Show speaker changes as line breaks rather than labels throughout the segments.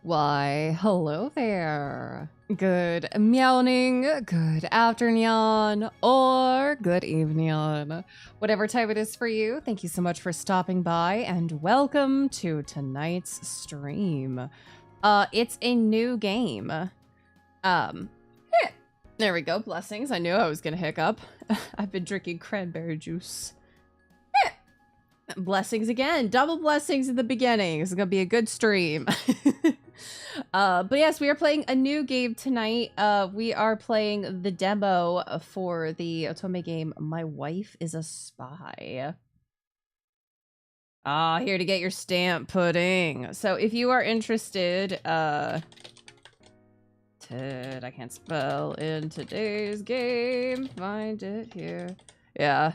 Why, hello there. Good meowing, good afternoon, or good evening. Whatever time it is for you, thank you so much for stopping by and welcome to tonight's stream. It's a new game. There we go, blessings. I knew I was gonna hiccup. I've been drinking cranberry juice. Blessings again, double blessings at the beginning. This is gonna be a good stream. But yes, we are playing a new game tonight. We are playing the demo for the otome game My Wife is a Spy. Here to get your stamp pudding. So if you are interested, I can't spell in today's game. Find it here. Yeah.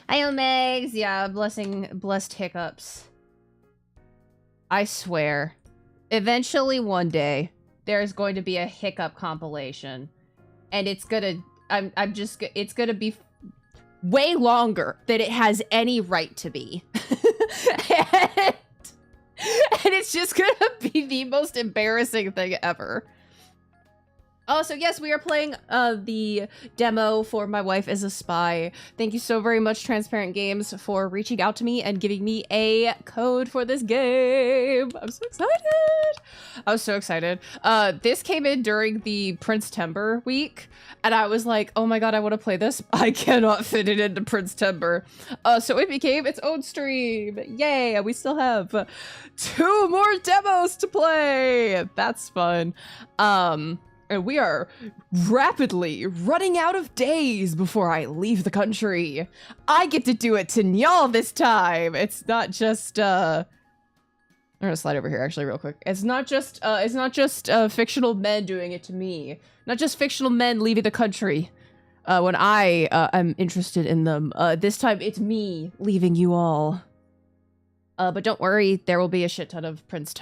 Hi, Omegs. Yeah, blessed hiccups. I swear. Eventually, one day, there's going to be a hiccup compilation. And it's gonna... it's gonna be way longer than it has any right to be. and it's just gonna be the most embarrassing thing ever. Oh, so yes, we are playing the demo for My Wife is a Spy. Thank you so very much, Transparent Games, for reaching out to me and giving me a code for this game. I'm so excited. I was so excited. This came in during the Prince Timber week, and I was like, oh my god, I want to play this. I cannot fit it into Prince Timber. So it became its own stream. Yay, we still have 2 more demos to play. That's fun. And we are rapidly running out of days before I leave the country. I get to do it to y'all this time. It's not just, I'm gonna slide over here actually real quick. It's not just fictional men doing it to me. Not just fictional men leaving the country when I am interested in them. This time it's me leaving you all. But don't worry, there will be a shit ton of Prince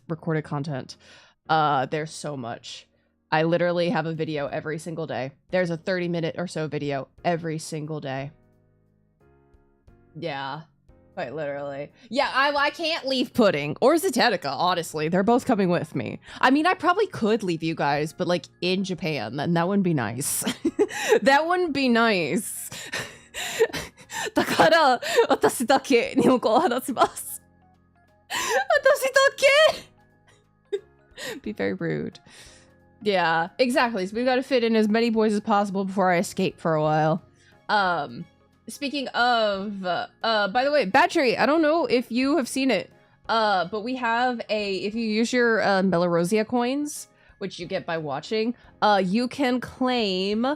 recorded content. There's so much. I literally have a video every single day. There's a 30-minute or so video every single day. Yeah, quite literally. Yeah, I can't leave Pudding or Zetetica, honestly. They're both coming with me. I mean, I probably could leave you guys, but like in Japan, then that wouldn't be nice. That wouldn't be nice. だから、私だけ日本語を話します。私だけ Be very rude. Yeah, exactly. So we've got to fit in as many boys as possible before I escape for a while. Speaking of, by the way, Battery, I don't know if you have seen it, but we have if you use your Melorosia coins, which you get by watching, you can claim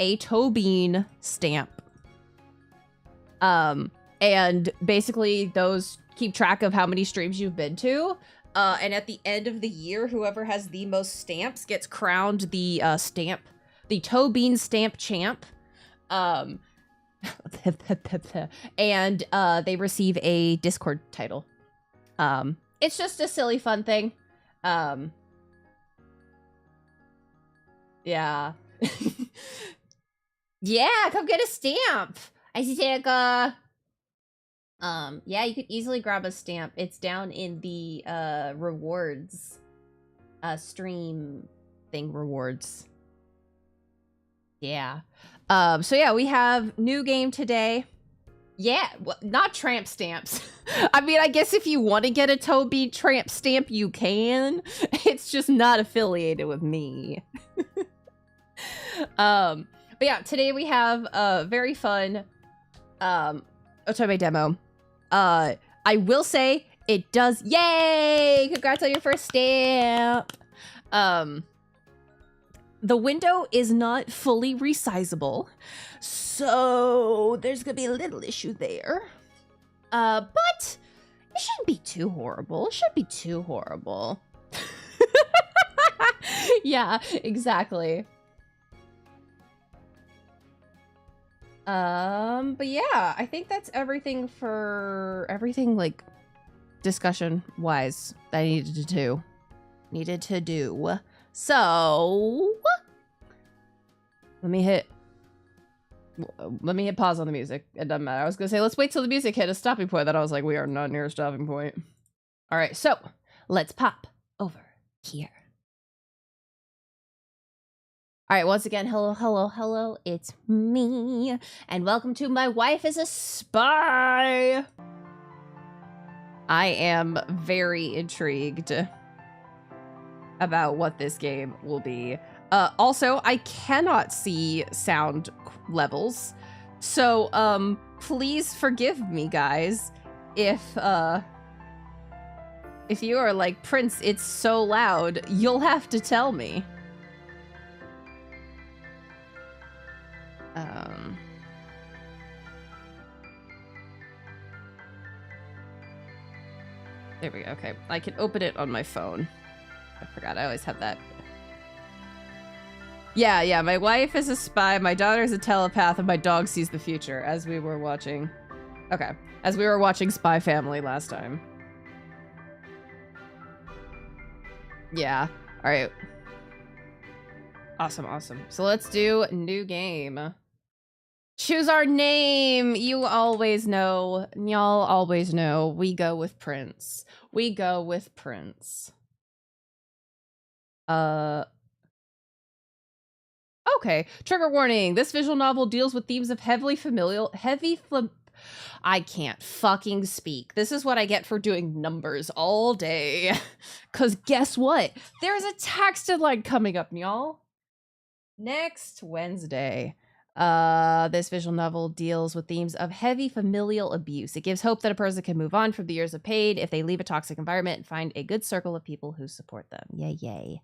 a Tobin stamp. And basically those keep track of how many streams you've been to. And at the end of the year, whoever has the most stamps gets crowned the Tobin stamp champ. And they receive a Discord title. It's just a silly fun thing. Yeah. Yeah, come get a stamp. I see yeah, you could easily grab a stamp. It's down in the rewards stream thing rewards. Yeah. So yeah, we have new game today. Yeah, not tramp stamps. I mean, I guess if you want to get a Toby tramp stamp, you can. It's just not affiliated with me. But yeah, today we have a very fun otome demo. I will say it does. Yay! Congrats on your first stamp. The window is not fully resizable, so there's gonna be a little issue there. But it shouldn't be too horrible. It shouldn't be too horrible. Yeah, exactly. But yeah, I think that's everything for like discussion wise that I needed to do. So let me hit pause on the music. It doesn't matter. I was gonna say let's wait till the music hit a stopping point. That I was like, we are not near a stopping point. All right, so let's pop over here. All right, once again, hello, hello, hello, it's me, and welcome to My Wife is a Spy. I am very intrigued about what this game will be. Also, I cannot see sound levels, so please forgive me, guys, if you are like, Prince, it's so loud, you'll have to tell me. There we go. Okay, I can open it on my phone. I forgot, I always have that. Yeah, my wife is a spy, my daughter's a telepath, and my dog sees the future, as we were watching. Okay, as we were watching Spy Family last time. Yeah, all right. Awesome. So let's do new game. Choose our name. You always know. Y'all always know. We go with Prince. We go with Prince. Okay. Trigger warning. This visual novel deals with themes of I can't fucking speak. This is what I get for doing numbers all day. Cause guess what? There's a tax deadline coming up, y'all. Next Wednesday. This visual novel deals with themes of heavy familial abuse. It gives hope that a person can move on from the years of pain if they leave a toxic environment and find a good circle of people who support them. Yay.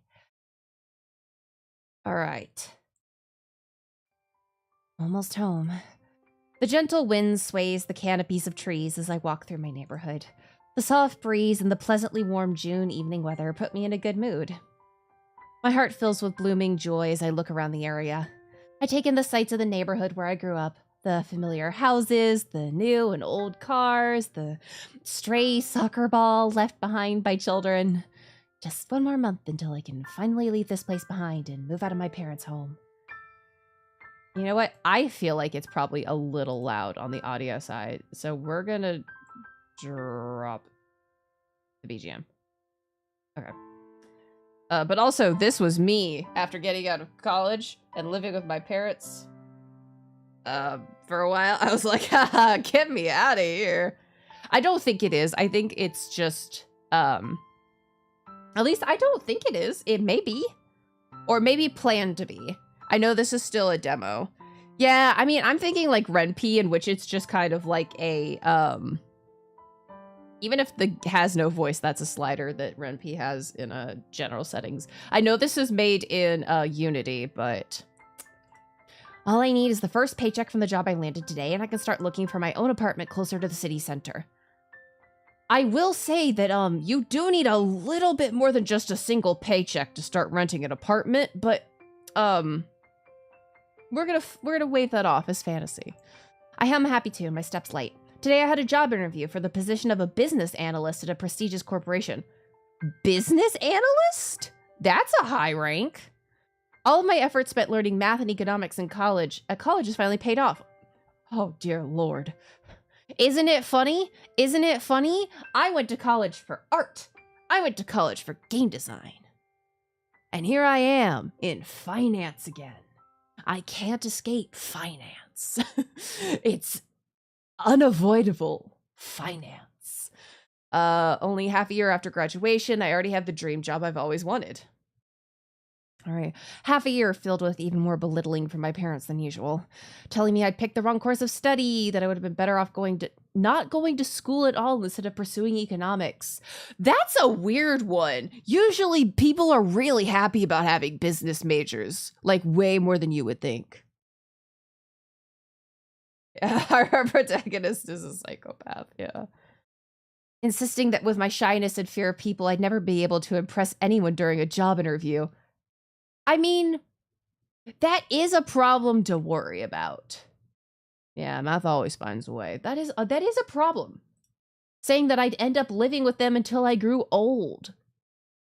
All right. Almost home. The gentle wind sways the canopies of trees as I walk through my neighborhood. The soft breeze and the pleasantly warm June evening weather put me in a good mood. My heart fills with blooming joy as I look around the area. I take in the sights of the neighborhood where I grew up. The familiar houses, the new and old cars, the stray soccer ball left behind by children. Just one more month until I can finally leave this place behind and move out of my parents' home. You know what? I feel like it's probably a little loud on the audio side, so we're gonna drop the BGM. Okay. But also, this was me after getting out of college and living with my parents for a while. I was like, haha, get me out of here. I don't think it is. I think it's just, at least I don't think it is. It may be. Or maybe planned to be. I know this is still a demo. Yeah, I mean, I'm thinking like Ren'Py, in which it's just kind of like a, even if the has no voice, that's a slider that Ren'Py has in general settings. I know this is made in Unity, but all I need is the first paycheck from the job I landed today, and I can start looking for my own apartment closer to the city center. I will say that you do need a little bit more than just a single paycheck to start renting an apartment, but we're gonna wave that off as fantasy. I am happy to, and my steps light. Today I had a job interview for the position of a business analyst at a prestigious corporation. Business analyst? That's a high rank. All of my efforts spent learning math and economics in college has finally paid off. Oh dear Lord. Isn't it funny? Isn't it funny? I went to college for art. I went to college for game design. And here I am in finance again. I can't escape finance. It's unavoidable finance. Only half a year after graduation, I already have the dream job I've always wanted. All right, half a year filled with even more belittling from my parents than usual, telling me I'd picked the wrong course of study, that I would have been better off not going to school at all instead of pursuing economics. That's a weird one. Usually people are really happy about having business majors, like way more than you would think. Our protagonist is a psychopath, yeah. Insisting that with my shyness and fear of people, I'd never be able to impress anyone during a job interview. I mean, that is a problem to worry about. Yeah, math always finds a way. That is a problem. Saying that I'd end up living with them until I grew old.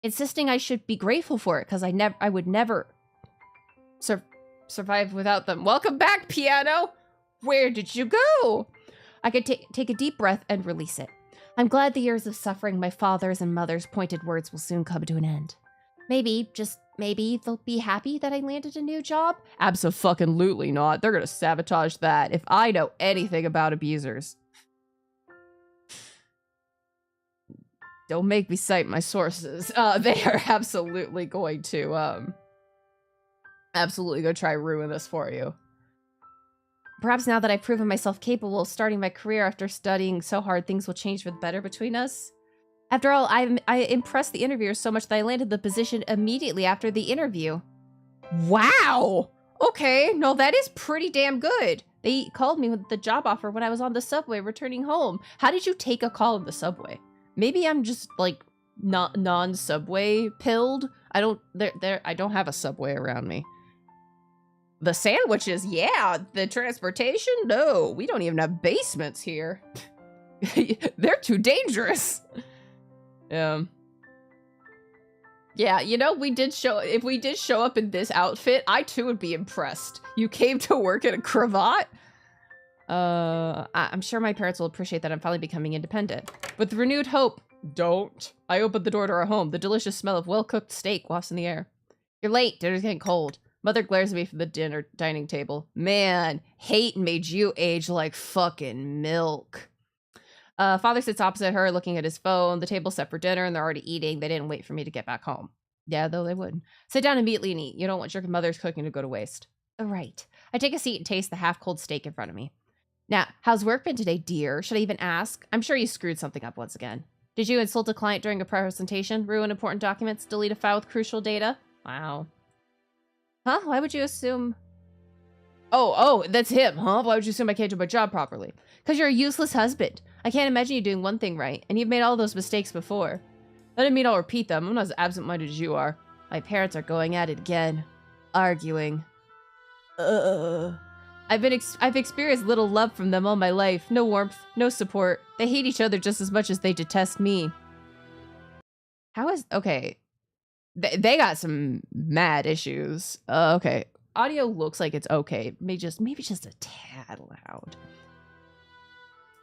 Insisting I should be grateful for it because I would never survive without them. Welcome back, piano! Where did you go? I could take a deep breath and release it. I'm glad the years of suffering my father's and mother's pointed words will soon come to an end. Maybe, just maybe, they'll be happy that I landed a new job? Abso-fucking-lutely not. They're gonna sabotage that if I know anything about abusers. Don't make me cite my sources. They are absolutely going to, absolutely go try ruin this for you. Perhaps now that I've proven myself capable of starting my career after studying so hard, things will change for the better between us. After all, I impressed the interviewers so much that I landed the position immediately after the interview. Wow! Okay, no, that is pretty damn good. They called me with the job offer when I was on the subway returning home. How did you take a call in the subway? Maybe I'm just, like, not non-subway pilled. I don't have a subway around me. The sandwiches, yeah. The transportation, no. We don't even have basements here. They're too dangerous. Yeah, you know, if we did show up in this outfit, I too would be impressed. You came to work in a cravat? I'm sure my parents will appreciate that I'm finally becoming independent. With renewed hope, I opened the door to our home. The delicious smell of well-cooked steak wafts in the air. You're late. Dinner's getting cold. Mother glares at me from the dining table. Man, hate made you age like fucking milk. Father sits opposite her, looking at his phone. The table's set for dinner, and they're already eating. They didn't wait for me to get back home. Yeah, though they wouldn't. Sit down immediately and eat. You don't want your mother's cooking to go to waste. Oh, right. I take a seat and taste the half-cold steak in front of me. Now, how's work been today, dear? Should I even ask? I'm sure you screwed something up once again. Did you insult a client during a presentation? Ruin important documents? Delete a file with crucial data? Wow. Huh? Why would you assume... Oh, that's him, huh? Why would you assume I can't do my job properly? Because you're a useless husband. I can't imagine you doing one thing right, and you've made all those mistakes before. That didn't mean I'll repeat them. I'm not as absent-minded as you are. My parents are going at it again. Arguing. I've experienced little love from them all my life. No warmth, no support. They hate each other just as much as they detest me. Okay. They got some mad issues. Okay. Audio looks like it's okay. Maybe just a tad loud.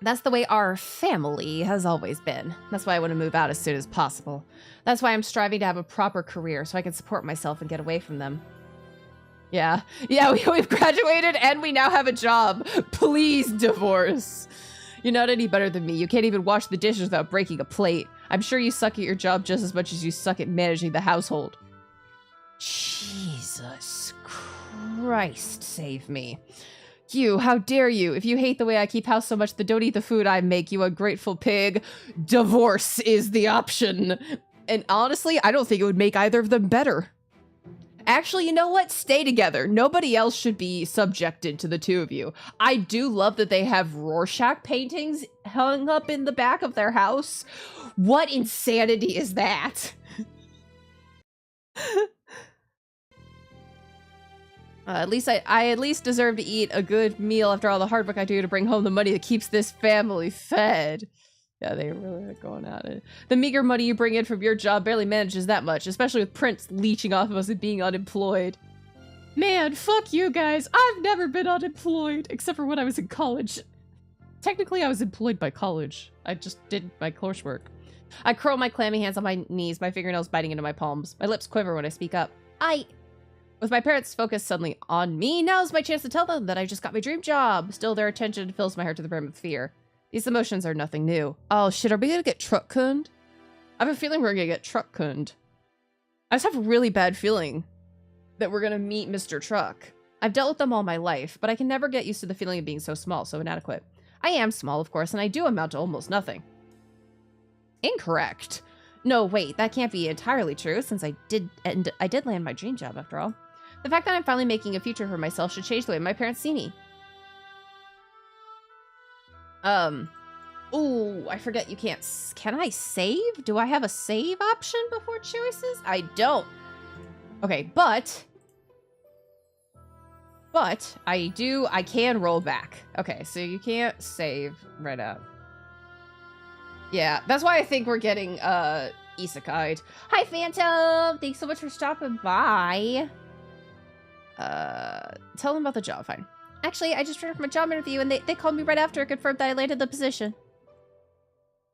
That's the way our family has always been. That's why I want to move out as soon as possible. That's why I'm striving to have a proper career so I can support myself and get away from them. Yeah, we've graduated and we now have a job. Please divorce. You're not any better than me. You can't even wash the dishes without breaking a plate. I'm sure you suck at your job just as much as you suck at managing the household. Jesus Christ, save me. You, how dare you? If you hate the way I keep house so much, then don't eat the food I make, you ungrateful pig. Divorce is the option. And honestly, I don't think it would make either of them better. Actually, you know what? Stay together. Nobody else should be subjected to the two of you. I do love that they have Rorschach paintings hung up in the back of their house. What insanity is that? At least I at least deserve to eat a good meal after all the hard work I do to bring home the money that keeps this family fed. Yeah, they really are going at it. The meager money you bring in from your job barely manages that much, especially with Prince leeching off of us and being unemployed. Man, fuck you guys. I've never been unemployed, except for when I was in college. Technically, I was employed by college. I just did my coursework. I curl my clammy hands on my knees, my fingernails biting into my palms. My lips quiver when I speak up. With my parents focused suddenly on me, now's my chance to tell them that I just got my dream job. Still, their attention fills my heart to the brim with fear. These emotions are nothing new. Oh shit, are we gonna get truck-cunned? I have a feeling we're gonna get truck-cunned. I just have a really bad feeling that we're gonna meet Mr. Truck. I've dealt with them all my life, but I can never get used to the feeling of being so small, so inadequate. I am small, of course, and I do amount to almost nothing. Incorrect. No, wait, that can't be entirely true, since I did land my dream job, after all. The fact that I'm finally making a future for myself should change the way my parents see me. Ooh, I forget you can't... Can I save? Do I have a save option before choices? I don't. Okay, but I can roll back. Okay, so you can't save right now. Yeah, that's why I think we're getting, isekai'd. Hi, Phantom! Thanks so much for stopping by. Tell them about the job, fine. Actually, I just returned from a job interview and they called me right after and confirmed that I landed the position.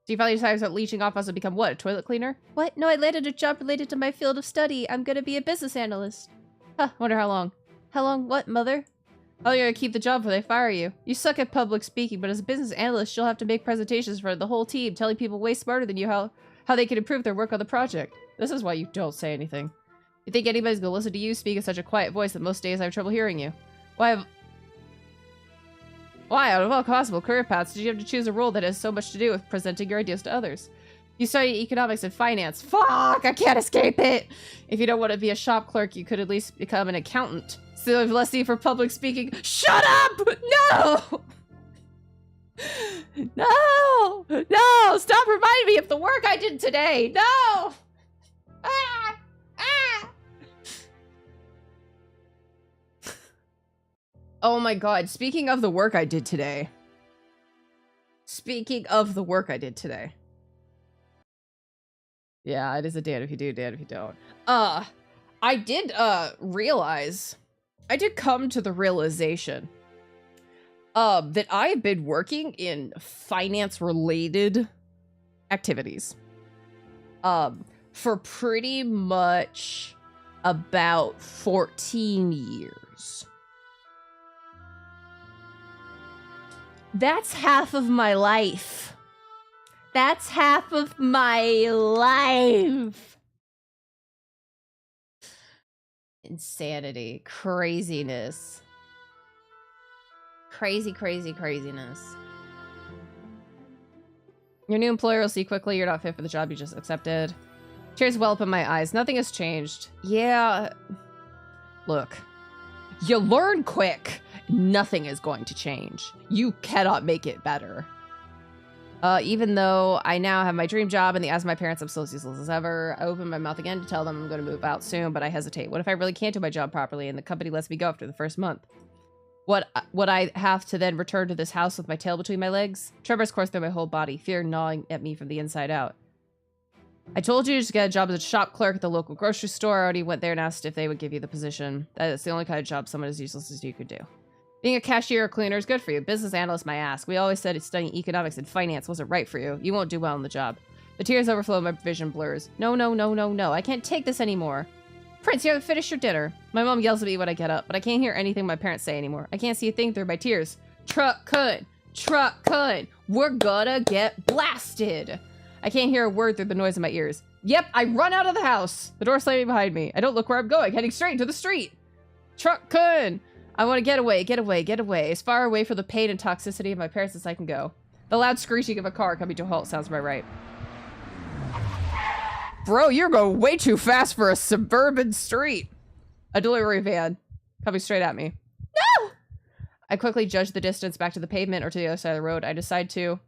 So you finally decided to start leeching off us and become what, a toilet cleaner? What? No, I landed a job related to my field of study. I'm gonna be a business analyst. Huh, wonder how long. How long what, mother? Oh, you're gonna keep the job before they fire you. You suck at public speaking, but as a business analyst, you'll have to make presentations for the whole team, telling people way smarter than you how they can improve their work on the project. This is why you don't say anything. You think anybody's gonna listen to you speak in such a quiet voice that most days I have trouble hearing you? Why, out of all possible career paths, did you have to choose a role that has so much to do with presenting your ideas to others? You studied economics and finance. Fuck! I can't escape it! If you don't want to be a shop clerk, you could at least become an accountant. Still have less need for public speaking. Shut up! No! No! No! Stop reminding me of the work I did today! No! Ah! Ah! Oh my god, speaking of the work I did today. Yeah, it is a damn if you do, damn if you don't. I did, realize, I did come to the realization, that I've been working in finance-related activities, for pretty much about 14 years. That's half of my life. That's half of my life. Insanity. Craziness. Craziness. Your new employer will see quickly you're not fit for the job you just accepted. Tears well up in my eyes. Nothing has changed. Yeah. Look. You learn quick. Nothing is going to change. You cannot make it better. Even though I now have my dream job and the eyes of my parents, I'm still as useless as ever. I open my mouth again to tell them I'm going to move out soon, but I hesitate. What if I really can't do my job properly and the company lets me go after the first month? Would I have to then return to this house with my tail between my legs? Tremors course through my whole body, fear gnawing at me from the inside out. I told you to get a job as a shop clerk at the local grocery store. I already went there and asked if they would give you the position. That is the only kind of job someone as useless as you could do. Being a cashier or cleaner is good for you. Business analyst, my ass. We always said studying economics and finance wasn't right for you. You won't do well in the job. The tears overflow, my vision blurs. No. I can't take this anymore. Prince, you haven't finished your dinner. My mom yells at me when I get up, but I can't hear anything my parents say anymore. I can't see a thing through my tears. Truck kun. We're gonna get blasted. I can't hear a word through the noise in my ears. Yep, I run out of the house. The door slamming behind me. I don't look where I'm going, heading straight into the street. Truck kun. I want to get away. As far away from the pain and toxicity of my parents as I can go. The loud screeching of a car coming to a halt sounds about right. Bro, you're going way too fast for a suburban street. A delivery van coming straight at me. No! I quickly judge the distance back to the pavement or to the other side of the road. I decide to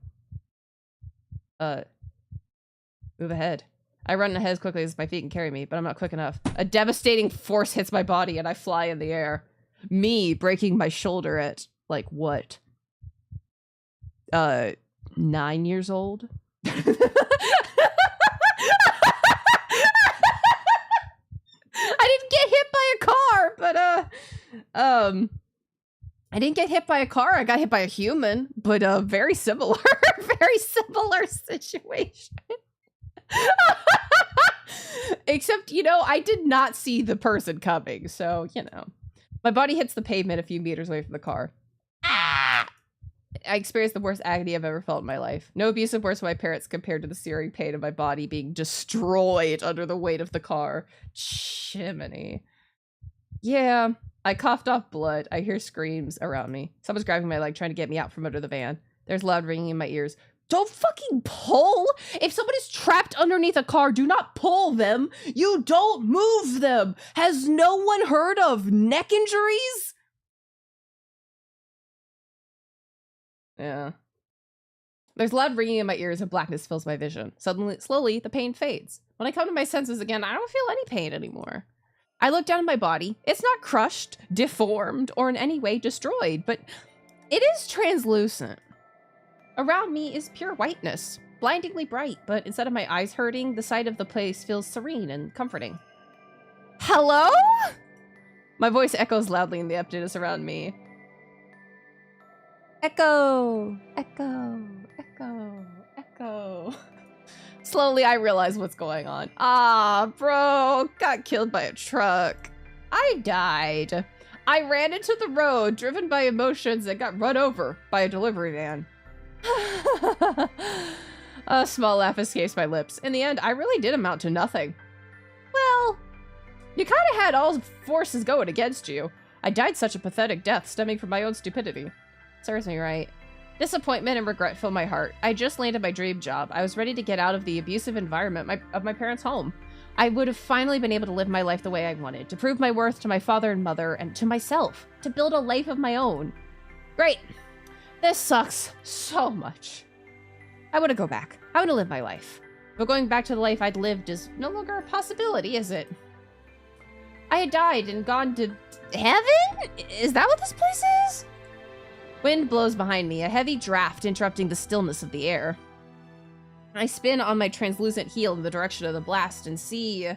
move ahead. I run ahead as quickly as my feet can carry me, but I'm not quick enough. A devastating force hits my body and I fly in the air. Me breaking my shoulder at, like, what? 9 years old? I didn't get hit by a car, but, I didn't get hit by a car. I got hit by a human, but, very similar, very similar situation. Except, you know, I did not see the person coming, so, you know. My body hits the pavement a few meters away from the car. Ah! I experienced the worst agony I've ever felt in my life. No abuse of words from my parents compared to the searing pain of my body being destroyed under the weight of the car. Chimney. Yeah, I coughed off blood. I hear screams around me. Someone's grabbing my leg, trying to get me out from under the van. There's loud ringing in my ears. Don't fucking pull! If someone is trapped underneath a car, do not pull them! You don't move them! Has no one heard of neck injuries? Yeah. There's loud ringing in my ears and blackness fills my vision. Slowly, the pain fades. When I come to my senses again, I don't feel any pain anymore. I look down at my body. It's not crushed, deformed, or in any way destroyed, but it is translucent. Around me is pure whiteness, blindingly bright, but instead of my eyes hurting, the sight of the place feels serene and comforting. Hello? My voice echoes loudly in the emptiness around me. Echo, echo, echo, Go. Slowly, I realize what's going on. Ah, bro, got killed by a truck. I died. I ran into the road, driven by emotions, and got run over by a delivery van. A small laugh escapes my lips. In the end, I really did amount to nothing. Well, you kind of had all forces going against you. I died such a pathetic death stemming from my own stupidity. Serves me right. Disappointment and regret fill my heart. I just landed my dream job. I was ready to get out of the abusive environment of my parents' home. I would have finally been able to live my life the way I wanted, to prove my worth to my father and mother, and to myself, to build a life of my own. Great. This sucks so much. I want to go back. I want to live my life. But going back to the life I'd lived is no longer a possibility, is it? I had died and gone to heaven? Is that what this place is? Wind blows behind me, a heavy draft interrupting the stillness of the air. I spin on my translucent heel in the direction of the blast and see...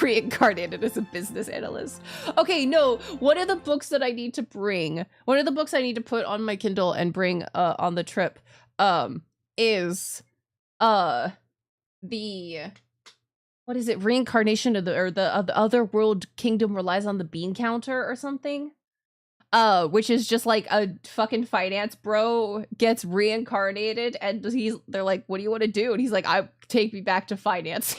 reincarnated as a business analyst. Okay, no, one of the books that I need to bring, one of the books I need to put on my Kindle and bring on the trip is the... What is it? Reincarnation of the other world kingdom relies on the bean counter or something? Which is just like a fucking finance bro gets reincarnated and they're like, what do you want to do? And he's like, take me back to finance.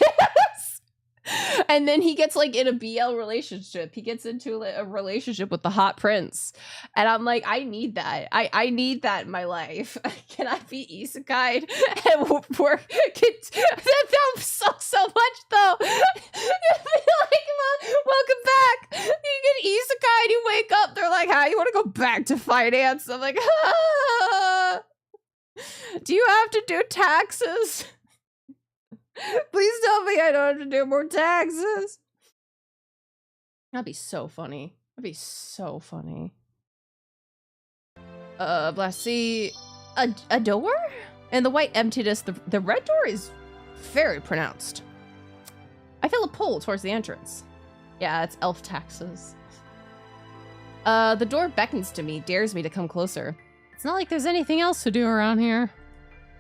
And then he gets like in a BL relationship. He gets into a relationship with the hot prince. And I'm like, I need that. I need that in my life. Can I be isekai'd and work? That sucks so much though. Like, welcome back. You get isekai'd, you wake up, they're like, how you want to go back to finance? I'm like, do you have to do taxes? Please tell me I don't have to do more taxes. That'd be so funny. That'd be so funny. Blassie, a door? In the white emptiness, the red door is very pronounced. I feel a pull towards the entrance. Yeah, it's elf taxes. The door beckons to me, dares me to come closer. It's not like there's anything else to do around here.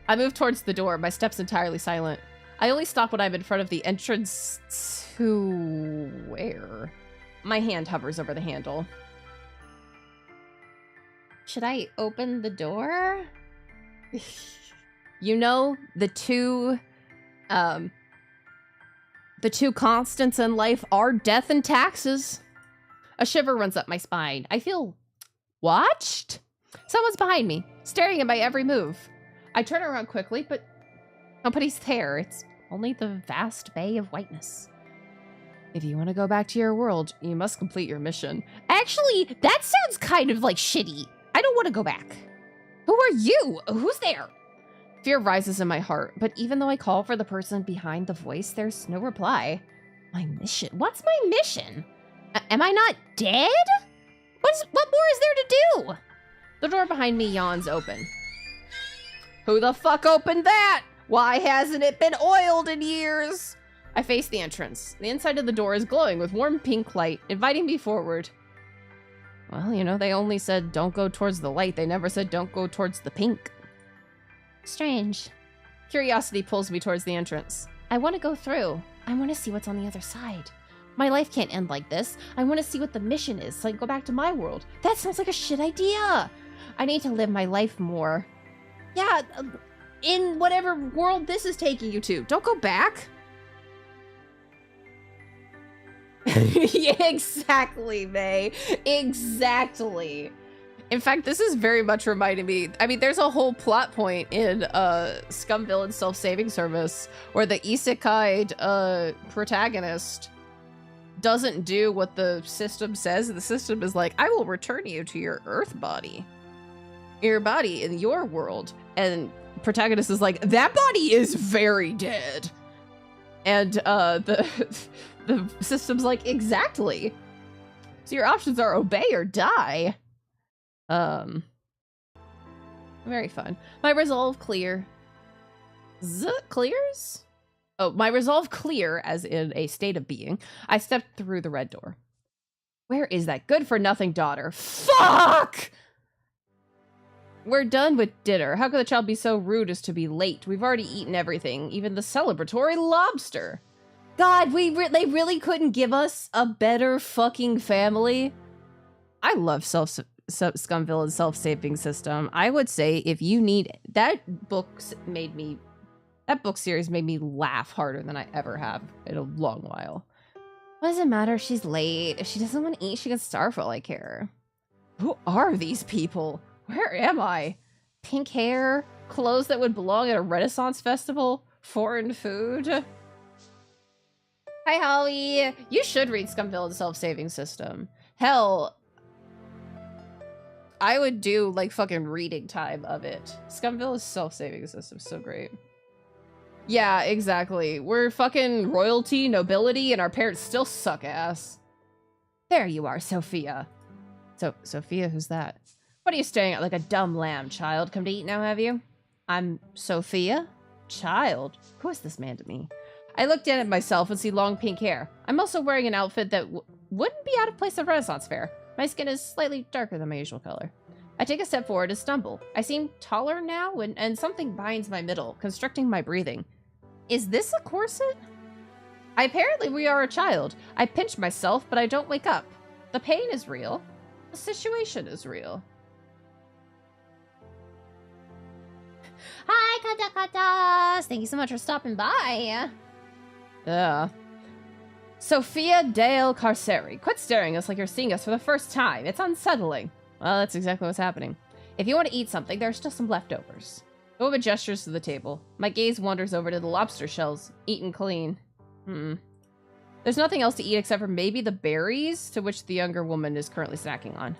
I move towards the door, my steps entirely silent. I only stop when I'm in front of the entrance to... where? My hand hovers over the handle. Should I open the door? You know, the two constants in life are death and taxes. A shiver runs up my spine. I feel watched? Someone's behind me, staring at my every move. I turn around quickly, but nobody's there. It's only the vast bay of whiteness. If you want to go back to your world, you must complete your mission. Actually, that sounds kind of like shitty. I don't want to go back. Who are you? Who's there? Fear rises in my heart, but even though I call for the person behind the voice, there's no reply. My mission? What's my mission? Am I not dead? What more is there to do? The door behind me yawns open. Who the fuck opened that? Why hasn't it been oiled in years? I face the entrance. The inside of the door is glowing with warm pink light, inviting me forward. Well, you know, they only said don't go towards the light. They never said don't go towards the pink. Strange. Curiosity pulls me towards the entrance. I want to go through. I want to see what's on the other side. My life can't end like this. I want to see what the mission is so I can go back to my world. That sounds like a shit idea. I need to live my life more. Yeah, in whatever world this is taking you to. Don't go back. Yeah, exactly, May. Exactly. In fact, this is very much reminding me. I mean, there's a whole plot point in Scum Villain Self-Saving Service where the isekai protagonist doesn't do what the system says. The system is like, I will return you to your Earth body. Your body in your world. And protagonist is like, that body is very dead. And the system's like, exactly. So your options are obey or die. Very fun. My resolve clear. Clears? Oh, my resolve clear, as in a state of being. I stepped through the red door. Where is that good-for-nothing daughter? Fuck! We're done with dinner. How could the child be so rude as to be late? We've already eaten everything, even the celebratory lobster. God, they really couldn't give us a better fucking family. I love Scumville and self-saving system. I would say if you need that book series made me laugh harder than I ever have in a long while. What does it matter if she's late? If she doesn't want to eat, she can starve for all I care. Who are these people? Where am I? Pink hair, clothes that would belong at a Renaissance festival, foreign food. Hi, Holly. You should read Scumville and Self-Saving System. Hell, I would do like fucking reading time of it. Scumville is Self-Saving System, so great. Yeah, exactly. We're fucking royalty, nobility, and our parents still suck ass. There you are, Sophia. Sophia, who's that? What are you staring at like a dumb lamb, child? Come to eat now, have you? I'm Sophia? Child? Who is this man to me? I look down at myself and see long pink hair. I'm also wearing an outfit that wouldn't be out of place at Renaissance Fair. My skin is slightly darker than my usual color. I take a step forward and stumble. I seem taller now, and something binds my middle, constricting my breathing. Is this a corset? Apparently we are a child. I pinch myself, but I don't wake up. The pain is real. The situation is real. Hi, Kata-Katas! Thank you so much for stopping by. Sophia Dale Carceri. Quit staring at us like you're seeing us for the first time. It's unsettling. Well, that's exactly what's happening. If you want to eat something, there are still some leftovers. The woman gestures to the table. My gaze wanders over to the lobster shells, eaten clean. There's nothing else to eat except for maybe the berries, to which the younger woman is currently snacking on.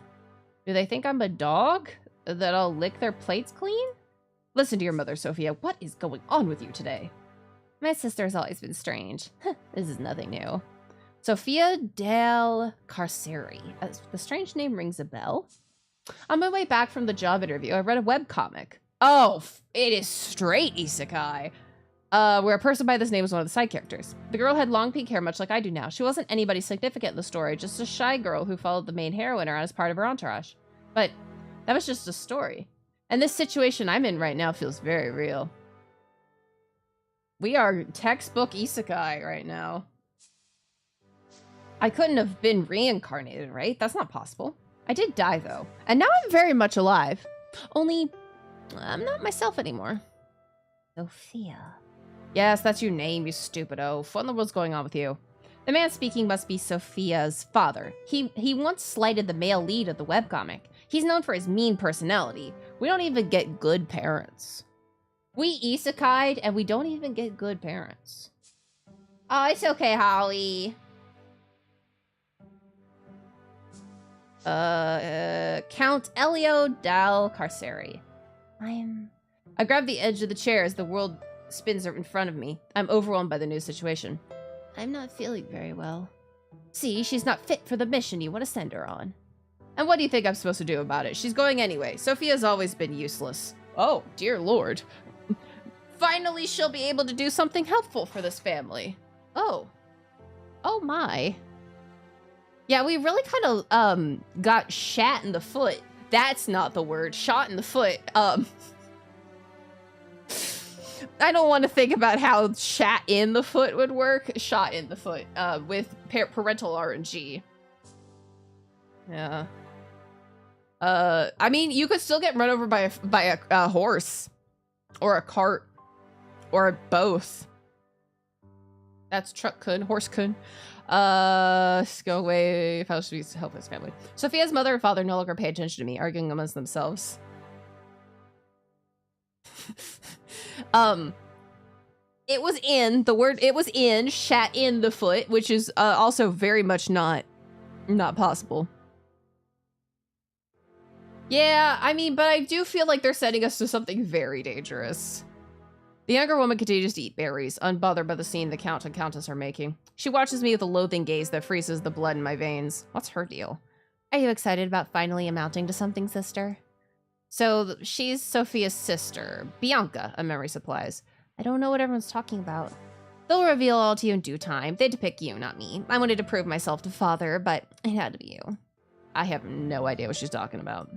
Do they think I'm a dog? That I'll lick their plates clean? Listen to your mother, Sophia. What is going on with you today? My sister's always been strange. This is nothing new. Sophia Del Carceri. The strange name rings a bell. On my way back from the job interview, I read a webcomic. Oh, it is straight isekai. Where a person by this name was one of the side characters. The girl had long pink hair, much like I do now. She wasn't anybody significant in the story, just a shy girl who followed the main heroine around as part of her entourage. But that was just a story. And this situation I'm in right now feels very real. We are textbook isekai right now. I couldn't have been reincarnated, right? That's not possible. I did die, though. And now I'm very much alive. Only, I'm not myself anymore. Sophia. Yes, that's your name, you stupid oaf. What in the world's going on with you? The man speaking must be Sophia's father. He once slighted the male lead of the webcomic. He's known for his mean personality. We don't even get good parents. We isekai'd, and we don't even get good parents. Oh, it's okay, Holly. Count Elio Dal Carceri. I grab the edge of the chair as the world spins in front of me. I'm overwhelmed by the new situation. I'm not feeling very well. See, she's not fit for the mission you want to send her on. And what do you think I'm supposed to do about it? She's going anyway. Sophia's always been useless. Oh, dear lord. Finally, she'll be able to do something helpful for this family. Oh. Oh my. Yeah, we really kind of, got shat in the foot. That's not the word. Shot in the foot. I don't want to think about how shat in the foot would work. Shot in the foot, with parental RNG. Yeah. I mean, you could still get run over by a horse. Or a cart. Or both. That's truck kun, horse kun. Go away if I was to help his family. Sophia's mother and father no longer pay attention to me, arguing amongst themselves. It was in, shat in the foot, which is also very much not possible. Yeah, I mean, but I do feel like they're setting us to something very dangerous. The younger woman continues to eat berries, unbothered by the scene the Count and Countess are making. She watches me with a loathing gaze that freezes the blood in my veins. What's her deal? Are you excited about finally amounting to something, sister? So, she's Sophia's sister, Bianca, a memory supplies. I don't know what everyone's talking about. They'll reveal all to you in due time. They depict you, not me. I wanted to prove myself to father, but it had to be you. I have no idea what she's talking about.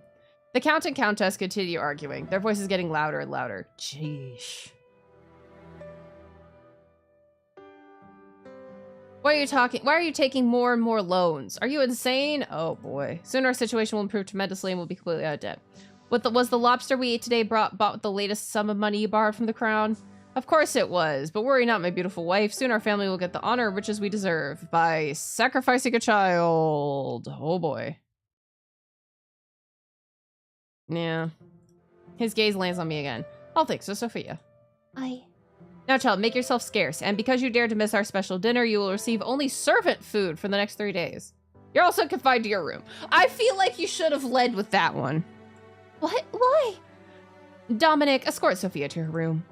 The Count and Countess continue arguing, their voices getting louder and louder. Jeesh. Why are you taking more and more loans? Are you insane? Oh boy. Soon our situation will improve tremendously and we'll be completely out of debt. Was the lobster we ate today bought with the latest sum of money you borrowed from the crown? Of course it was, but worry not, my beautiful wife. Soon our family will get the honor and riches we deserve by sacrificing a child. Oh boy. Yeah. His gaze lands on me again. I'll think so, Sophia. Now, child, make yourself scarce, and because you dared to miss our special dinner, you will receive only servant food for the next 3 days. You're also confined to your room. I feel like you should have led with that one.
What? Why?
Dominic, escort Sophia to her room.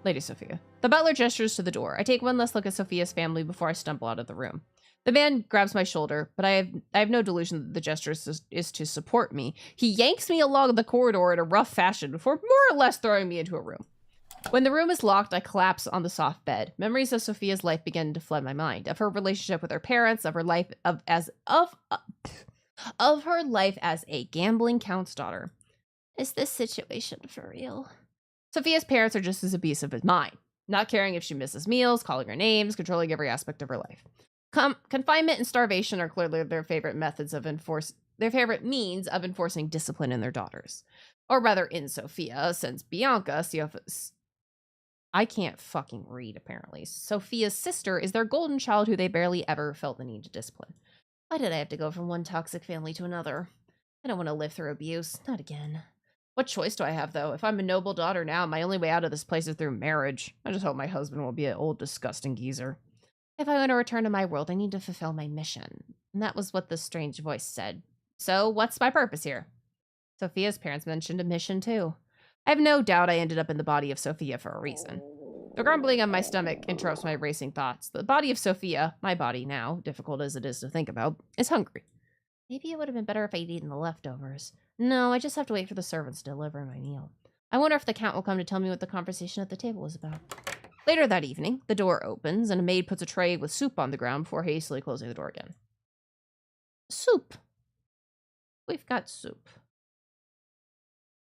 Lady Sophia. The butler gestures to the door. I take one last look at Sophia's family before I stumble out of the room. The man grabs my shoulder, but I have no delusion that the gesture is to support me. He yanks me along the corridor in a rough fashion before more or less throwing me into a room. When the room is locked, I collapse on the soft bed. Memories of Sophia's life begin to flood my mind, of her relationship with her parents, of her life of her life as a gambling count's daughter.
Is this situation for real?
Sophia's parents are just as abusive as mine, not caring if she misses meals, calling her names, controlling every aspect of her life. Confinement and starvation are clearly their favorite means of enforcing discipline in their daughters. Or rather, in Sophia, since Bianca, I can't fucking read, apparently. Sophia's sister is their golden child who they barely ever felt the need to discipline. Why did I have to go from one toxic family to another? I don't want to live through abuse. Not again. What choice do I have, though? If I'm a noble daughter now, my only way out of this place is through marriage. I just hope my husband will be an old, disgusting geezer. If I want to return to my world, I need to fulfill my mission. And that was what the strange voice said. So, what's my purpose here? Sophia's parents mentioned a mission, too. I have no doubt I ended up in the body of Sophia for a reason. The grumbling on my stomach interrupts my racing thoughts. The body of Sophia, my body now, difficult as it is to think about, is hungry. Maybe it would have been better if I'd eaten the leftovers. No, I just have to wait for the servants to deliver my meal. I wonder if the Count will come to tell me what the conversation at the table was about. Later that evening, the door opens and a maid puts a tray with soup on the ground before hastily closing the door again. Soup. We've got soup.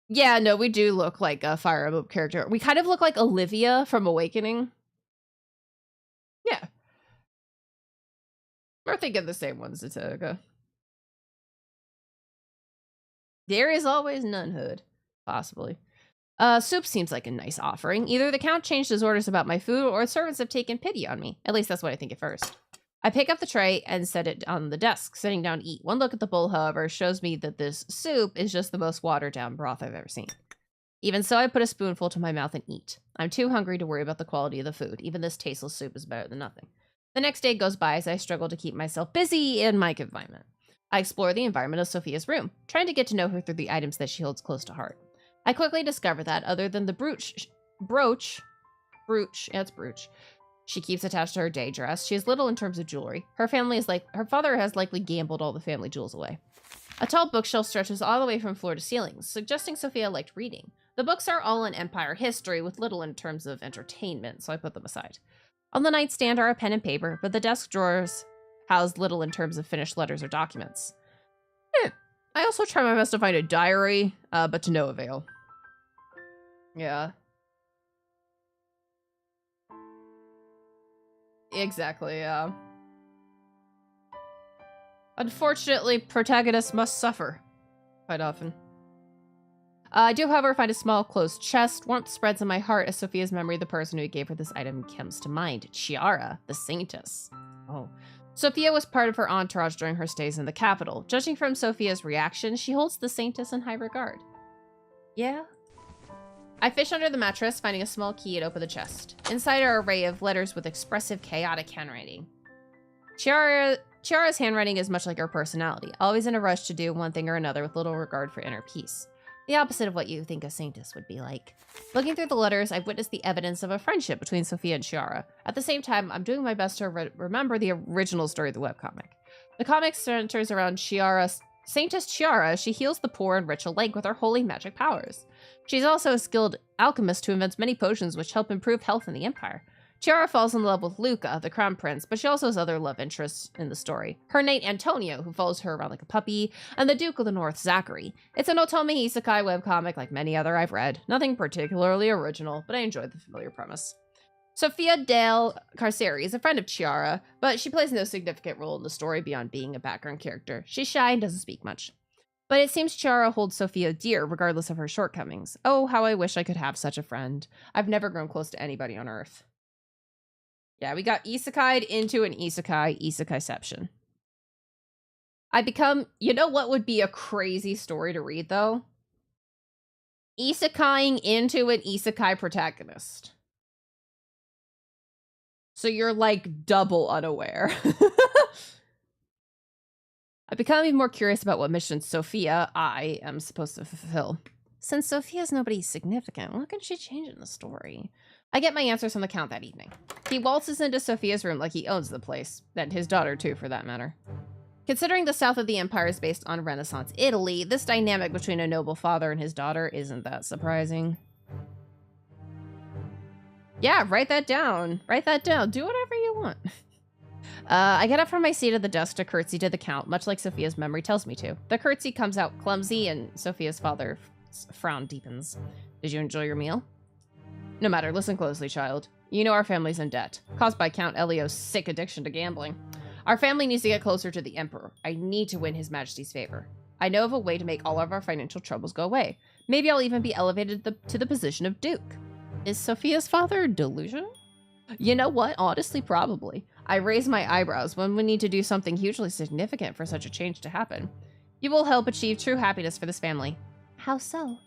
Yeah, no, we do look like a Fire Emblem character. We kind of look like Olivia from Awakening. Yeah. We're thinking the same ones, Zatoga. There is always nunhood. Possibly. Soup seems like a nice offering. Either the Count changed his orders about my food, or servants have taken pity on me. At least that's what I think at first. I pick up the tray and set it on the desk, sitting down to eat. One look at the bowl, however, shows me that this soup is just the most watered-down broth I've ever seen. Even so, I put a spoonful to my mouth and eat. I'm too hungry to worry about the quality of the food. Even this tasteless soup is better than nothing. The next day goes by as I struggle to keep myself busy in my confinement. I explore the environment of Sophia's room, trying to get to know her through the items that she holds close to heart. I quickly discover that, other than the brooch, she keeps attached to her day dress, she has little in terms of jewelry. Her father has likely gambled all the family jewels away. A tall bookshelf stretches all the way from floor to ceiling, suggesting Sophia liked reading. The books are all in Empire history, with little in terms of entertainment, so I put them aside. On the nightstand are a pen and paper, but the desk drawers house little in terms of finished letters or documents. I also try my best to find a diary, but to no avail. Yeah. Exactly, yeah. Unfortunately, protagonists must suffer. Quite often. I do, however, find a small, closed chest. Warmth spreads in my heart as Sophia's memory of the person who gave her this item comes to mind. Chiara, the Saintess. Oh. Sophia was part of her entourage during her stays in the capital. Judging from Sophia's reaction, she holds the Saintess in high regard. Yeah? I fish under the mattress, finding a small key and open the chest. Inside are an array of letters with expressive, chaotic handwriting. Chiara's handwriting is much like her personality, always in a rush to do one thing or another with little regard for inner peace. The opposite of what you think a Saintess would be like. Looking through the letters, I've witnessed the evidence of a friendship between Sophia and Chiara. At the same time, I'm doing my best to remember the original story of the webcomic. The comic centers around Saintess Chiara. She heals the poor and rich alike with her holy magic powers. She's also a skilled alchemist who invents many potions which help improve health in the Empire. Chiara falls in love with Luca, the crown prince, but she also has other love interests in the story. Her knight Antonio, who follows her around like a puppy, and the Duke of the North, Zachary. It's an Otome Isekai webcomic like many other I've read. Nothing particularly original, but I enjoyed the familiar premise. Sophia Dale Carceri is a friend of Chiara, but she plays no significant role in the story beyond being a background character. She's shy and doesn't speak much. But it seems Chiara holds Sophia dear, regardless of her shortcomings. Oh, how I wish I could have such a friend. I've never grown close to anybody on Earth. Yeah, we got isekai'd into an isekaiception. I become, you know what would be a crazy story to read, though? Isekaiing into an isekai protagonist. So you're, like, double unaware. I become even more curious about what mission Sophia, I, am supposed to fulfill. Since Sophia's nobody significant, what can she change in the story? I get my answers from the Count that evening. He waltzes into Sophia's room like he owns the place, and his daughter too, for that matter. Considering the south of the empire is based on Renaissance Italy, this dynamic between a noble father and his daughter isn't that surprising. Yeah, write that down. Write that down. Do whatever you want. I get up from my seat at the desk to curtsy to the Count, much like Sophia's memory tells me to. The curtsy comes out clumsy, and Sophia's father's frown deepens. Did you enjoy your meal? No matter, listen closely, child. You know our family's in debt, caused by Count Elio's sick addiction to gambling. Our family needs to get closer to the Emperor. I need to win His Majesty's favor. I know of a way to make all of our financial troubles go away. Maybe I'll even be elevated to the position of Duke. Is Sophia's father delusional? You know what? Honestly, probably. I raise my eyebrows when we need to do something hugely significant for such a change to happen. You will help achieve true happiness for this family. How so?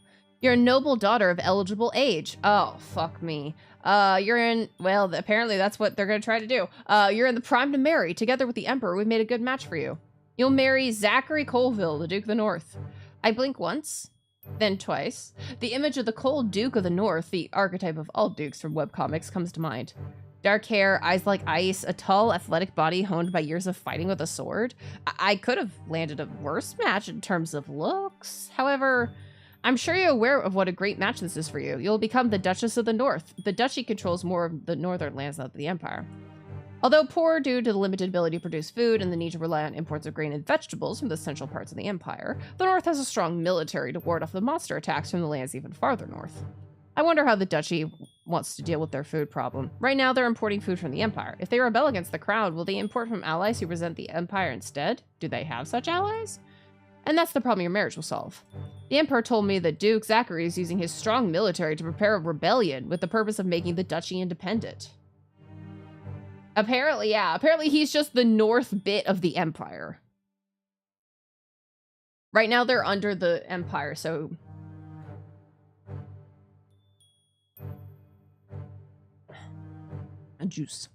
You're a noble daughter of eligible age. Oh, fuck me. You're in, well, apparently that's what they're going to try to do. You're in the prime to marry. Together with the Emperor, we've made a good match for you. You'll marry Zachary Colville, the Duke of the North. I blink once, then twice. The image of the cold Duke of the North, the archetype of all dukes from webcomics, comes to mind. Dark hair, eyes like ice, a tall, athletic body honed by years of fighting with a sword. I could have landed a worse match in terms of looks. However, I'm sure you're aware of what a great match this is for you. You'll become the Duchess of the North. The duchy controls more of the northern lands of the Empire. Although poor due to the limited ability to produce food and the need to rely on imports of grain and vegetables from the central parts of the Empire, the North has a strong military to ward off the monster attacks from the lands even farther north. I wonder how the duchy wants to deal with their food problem. Right now, they're importing food from the Empire. If they rebel against the crown, will they import from allies who resent the Empire instead? Do they have such allies? And that's the problem your marriage will solve. The Emperor told me that Duke Zachary is using his strong military to prepare a rebellion with the purpose of making the duchy independent. Apparently, yeah. Apparently he's just the north bit of the Empire. Right now they're under the Empire, so... A juice.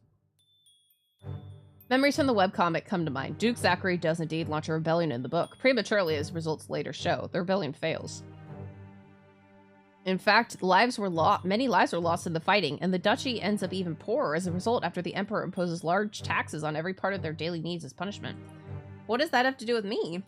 Memories from the webcomic come to mind. Duke Zachary does indeed launch a rebellion in the book, prematurely as results later show. The rebellion fails. In fact, many lives were lost in the fighting, and the duchy ends up even poorer as a result after the Emperor imposes large taxes on every part of their daily needs as punishment. What does that have to do with me?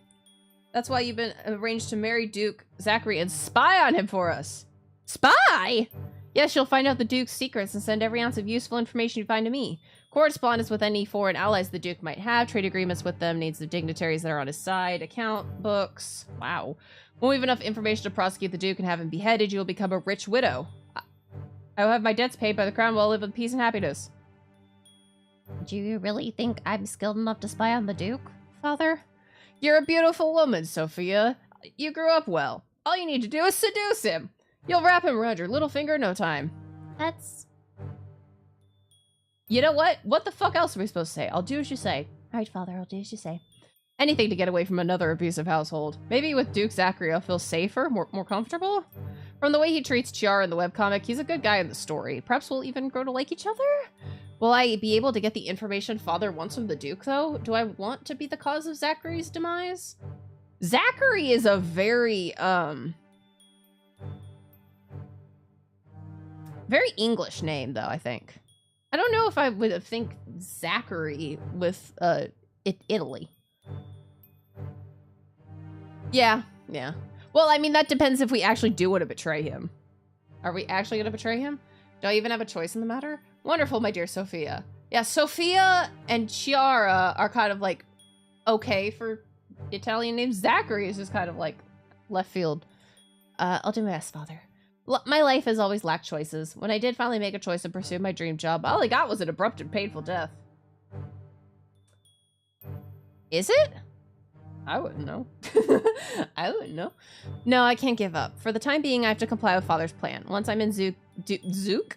That's why you've been arranged to marry Duke Zachary and spy on him for us. Spy? Yes, you'll find out the Duke's secrets and send every ounce of useful information you find to me. Correspondence with any foreign allies the Duke might have, trade agreements with them, needs of dignitaries that are on his side, account books. Wow. When we have enough information to prosecute the Duke and have him beheaded, you will become a rich widow. I will have my debts paid by the crown while I live in peace and happiness.
Do you really think I'm skilled enough to spy on the Duke, Father?
You're a beautiful woman, Sophia. You grew up well. All you need to do is seduce him. You'll wrap him around your little finger in no time.
That's...
You know what? What the fuck else are we supposed to say? I'll do as you say.
Alright, Father, I'll do as you say.
Anything to get away from another abusive household. Maybe with Duke Zachary I'll feel safer, more comfortable? From the way he treats Chiara in the webcomic, he's a good guy in the story. Perhaps we'll even grow to like each other? Will I be able to get the information Father wants from the Duke, though? Do I want to be the cause of Zachary's demise? Zachary is a very English name, though, I think. I don't know if I would think Zachary with Italy. Yeah. Well, I mean, that depends if we actually do want to betray him. Are we actually going to betray him? Do I even have a choice in the matter? Wonderful, my dear Sophia. Yeah, Sophia and Chiara are kind of like okay for Italian names. Zachary is just kind of like left field. I'll do my best, father. My life has always lacked choices. When I did finally make a choice and pursue my dream job, all I got was an abrupt and painful death. Is it? I wouldn't know. I wouldn't know. No, I can't give up. For the time being, I have to comply with father's plan. Once I'm in Duke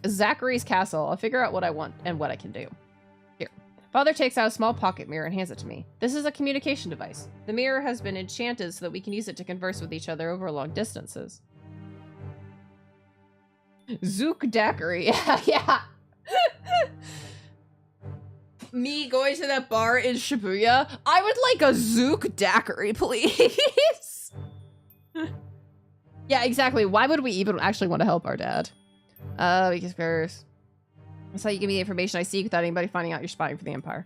Zachary's castle, I'll figure out what I want and what I can do. Here. Father takes out a small pocket mirror and hands it to me. This is a communication device. The mirror has been enchanted so that we can use it to converse with each other over long distances. Zook Daiquiri. Yeah. Me going to that bar in Shibuya, I would like a Zook Daiquiri, please. Yeah, exactly. Why would we even actually want to help our dad? Because that's how you give me the information I seek without anybody finding out you're spying for the Empire.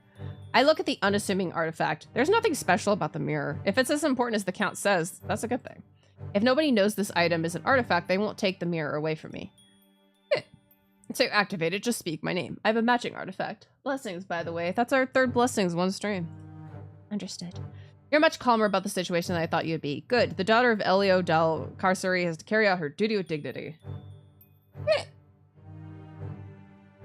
I look at the unassuming artifact. There's nothing special about the mirror. If it's as important as the Count says, that's a good thing. If nobody knows this item is an artifact, they won't take the mirror away from me. To activate it, just speak my name. I have a matching artifact. Blessings, by the way. That's our third blessings, one stream. Understood. You're much calmer about the situation than I thought you'd be. Good. The daughter of Elio del Carceri has to carry out her duty with dignity.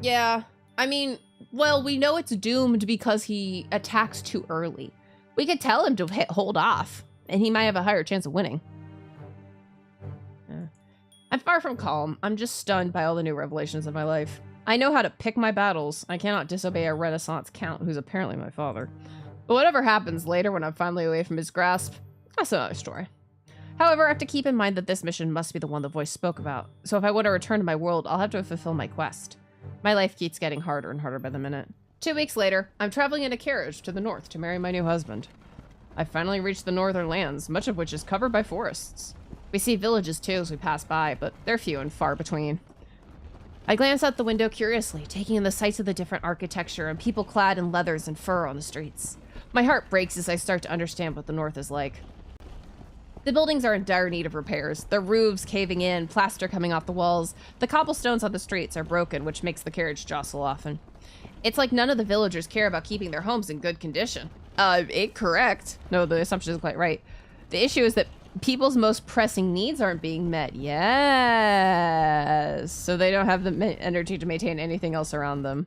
Yeah. I mean, well, we know it's doomed because he attacks too early. We could tell him to hold off, and he might have a higher chance of winning. I'm far from calm. I'm just stunned by all the new revelations of my life. I know how to pick my battles. I cannot disobey a Renaissance count who's apparently my father. But whatever happens later when I'm finally away from his grasp, that's another story. However, I have to keep in mind that this mission must be the one the voice spoke about. So if I want to return to my world, I'll have to fulfill my quest. My life keeps getting harder and harder by the minute. 2 weeks later, I'm traveling in a carriage to the north to marry my new husband. I finally reached the northern lands, much of which is covered by forests. We see villages too as we pass by, but they're few and far between. I glance out the window curiously, taking in the sights of the different architecture and people clad in leathers and fur on the streets. My heart breaks as I start to understand what the north is like. The buildings are in dire need of repairs, their roofs caving in, plaster coming off the walls. The cobblestones on the streets are broken, which makes the carriage jostle often. It's like none of the villagers care about keeping their homes in good condition. Incorrect. No, the assumption isn't quite right. The issue is that people's most pressing needs aren't being met. Yes. So they don't have the energy to maintain anything else around them.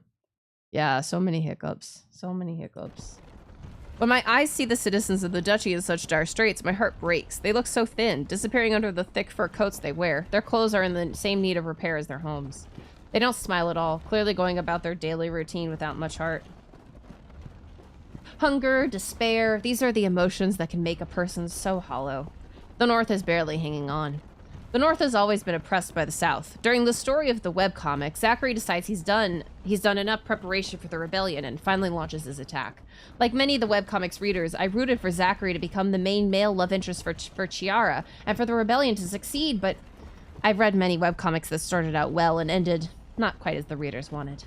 Yeah, so many hiccups. So many hiccups. When my eyes see the citizens of the duchy in such dire straits, my heart breaks. They look so thin, disappearing under the thick fur coats they wear. Their clothes are in the same need of repair as their homes. They don't smile at all, clearly going about their daily routine without much heart. Hunger, despair, these are the emotions that can make a person so hollow. The North is barely hanging on. The North has always been oppressed by the South. During the story of the webcomic, Zachary decides he's done enough preparation for the rebellion and finally launches his attack. Like many of the webcomic's readers, I rooted for Zachary to become the main male love interest for Chiara and for the rebellion to succeed, but I've read many webcomics that started out well and ended not quite as the readers wanted.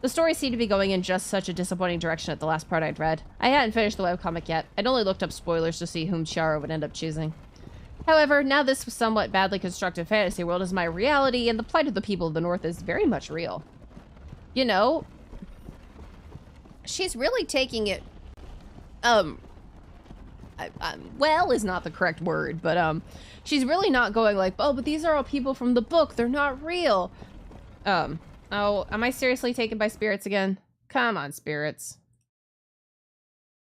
The story seemed to be going in just such a disappointing direction at the last part I'd read. I hadn't finished the webcomic yet. I'd only looked up spoilers to see whom Chiara would end up choosing. However, now this somewhat badly constructed fantasy world is my reality, and the plight of the people of the North is very much real. You know, she's really taking it, well is not the correct word, but, she's really not going like, oh, but these are all people from the book, they're not real. Oh, am I seriously taken by spirits again? Come on, spirits.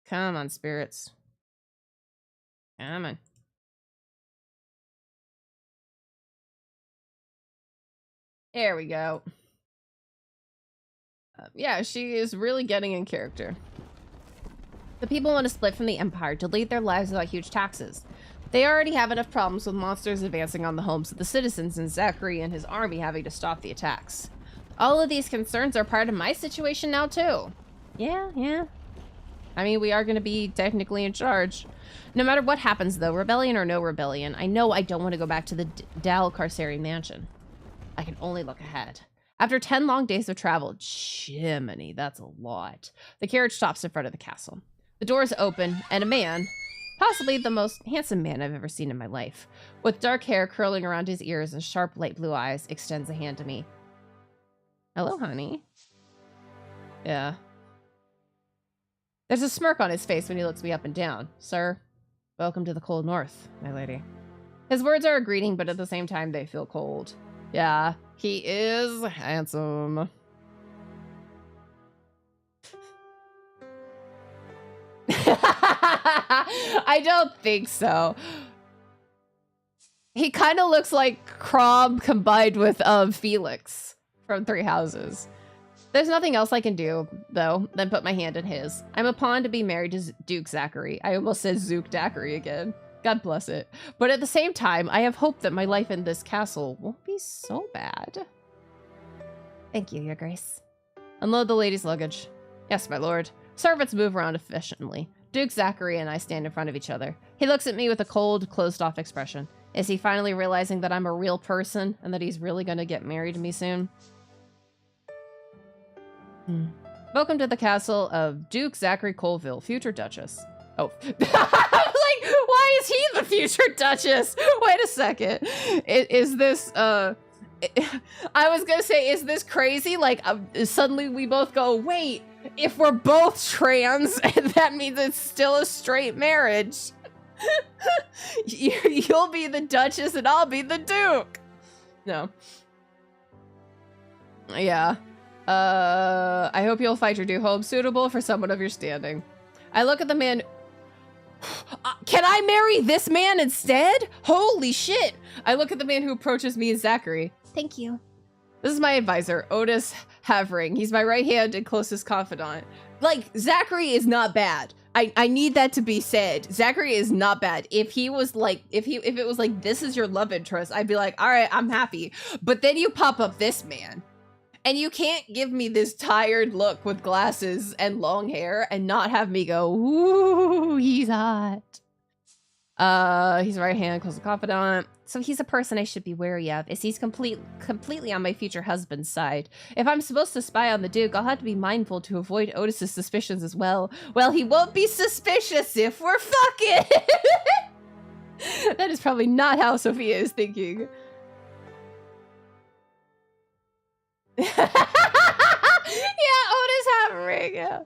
Come on, spirits. Come on. There we go. Yeah, she is really getting in character. The people want to split from the Empire to lead their lives without huge taxes. They already have enough problems with monsters advancing on the homes of the citizens and Zachary and his army having to stop the attacks. All of these concerns are part of my situation now, too. Yeah. I mean, we are going to be technically in charge. No matter what happens, though, rebellion or no rebellion, I know I don't want to go back to the Dal Carceri mansion. I can only look ahead. After 10 long days of travel, Jiminy, that's a lot. The carriage stops in front of the castle. The doors open, and a man, possibly the most handsome man I've ever seen in my life, with dark hair curling around his ears and sharp light blue eyes, extends a hand to me. Hello, honey. Yeah. There's a smirk on his face when he looks me up and down. Sir, welcome to the cold north, my lady. His words are a greeting, but at the same time, they feel cold. Yeah, he is handsome. I don't think so. He kind of looks like Crom combined with Felix from Three Houses. There's nothing else I can do, though, than put my hand in his. I'm a pawn to be married to Duke Zachary. I almost said Zook Daiquiri again. God bless it. But at the same time, I have hope that my life in this castle won't be so bad.
Thank you, Your Grace.
Unload the lady's luggage. Yes, my lord. Servants move around efficiently. Duke Zachary and I stand in front of each other. He looks at me with a cold, closed-off expression. Is he finally realizing that I'm a real person and that he's really going to get married to me soon? Welcome to the castle of Duke Zachary Colville, future Duchess. Oh. I'm like, why is he the future Duchess? Wait a second. Is this, I was gonna say, is this crazy? Like, suddenly we both go, wait, if we're both trans, that means it's still a straight marriage. You'll be the Duchess and I'll be the Duke. No. Yeah. I hope you'll find your new home suitable for someone of your standing. I look at the man. Can I marry this man instead? Holy shit. I look at the man who approaches me as Zachary.
Thank you.
This is my advisor, Otis Havering. He's my right hand and closest confidant. Like, Zachary is not bad. I need that to be said. Zachary is not bad. If he was like, if it was like, this is your love interest, I'd be like, all right, I'm happy. But then you pop up this man. And you can't give me this tired look with glasses and long hair and not have me go, ooh, he's hot. He's right hand, close to confidant.
So he's a person I should be wary of, as he's completely on my future husband's side.
If I'm supposed to spy on the Duke, I'll have to be mindful to avoid Otis's suspicions as well. Well, he won't be suspicious if we're fucking. That is probably not how Sophia is thinking. Yeah, Otis Havering. Yeah.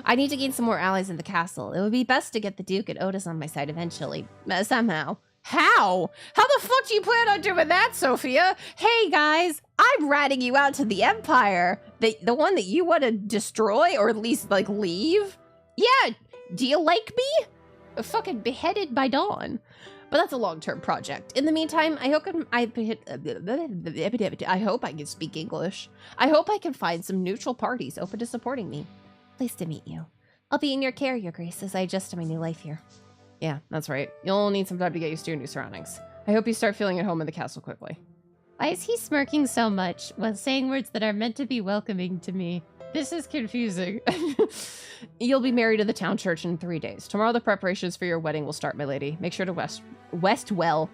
I need to gain some more allies in the castle. It would be best to get the Duke and Otis on my side eventually. Somehow.
How? How the fuck do you plan on doing that, Sophia?
Hey guys, I'm ratting you out to the Empire. The one that you want to destroy or at least like leave? Yeah, do you like me?
Fucking beheaded by dawn. But that's a long-term project. In the meantime, I hope I can speak English. I hope I can find some neutral parties open to supporting me.
Pleased to meet you. I'll be in your care, Your Grace, as I adjust to my new life here.
Yeah, that's right. You'll need some time to get used to your new surroundings. I hope you start feeling at home in the castle quickly.
Why is he smirking so much while saying words that are meant to be welcoming to me?
This is confusing. You'll be married to the town church in 3 days. Tomorrow the preparations for your wedding will start, my lady. Make sure to West well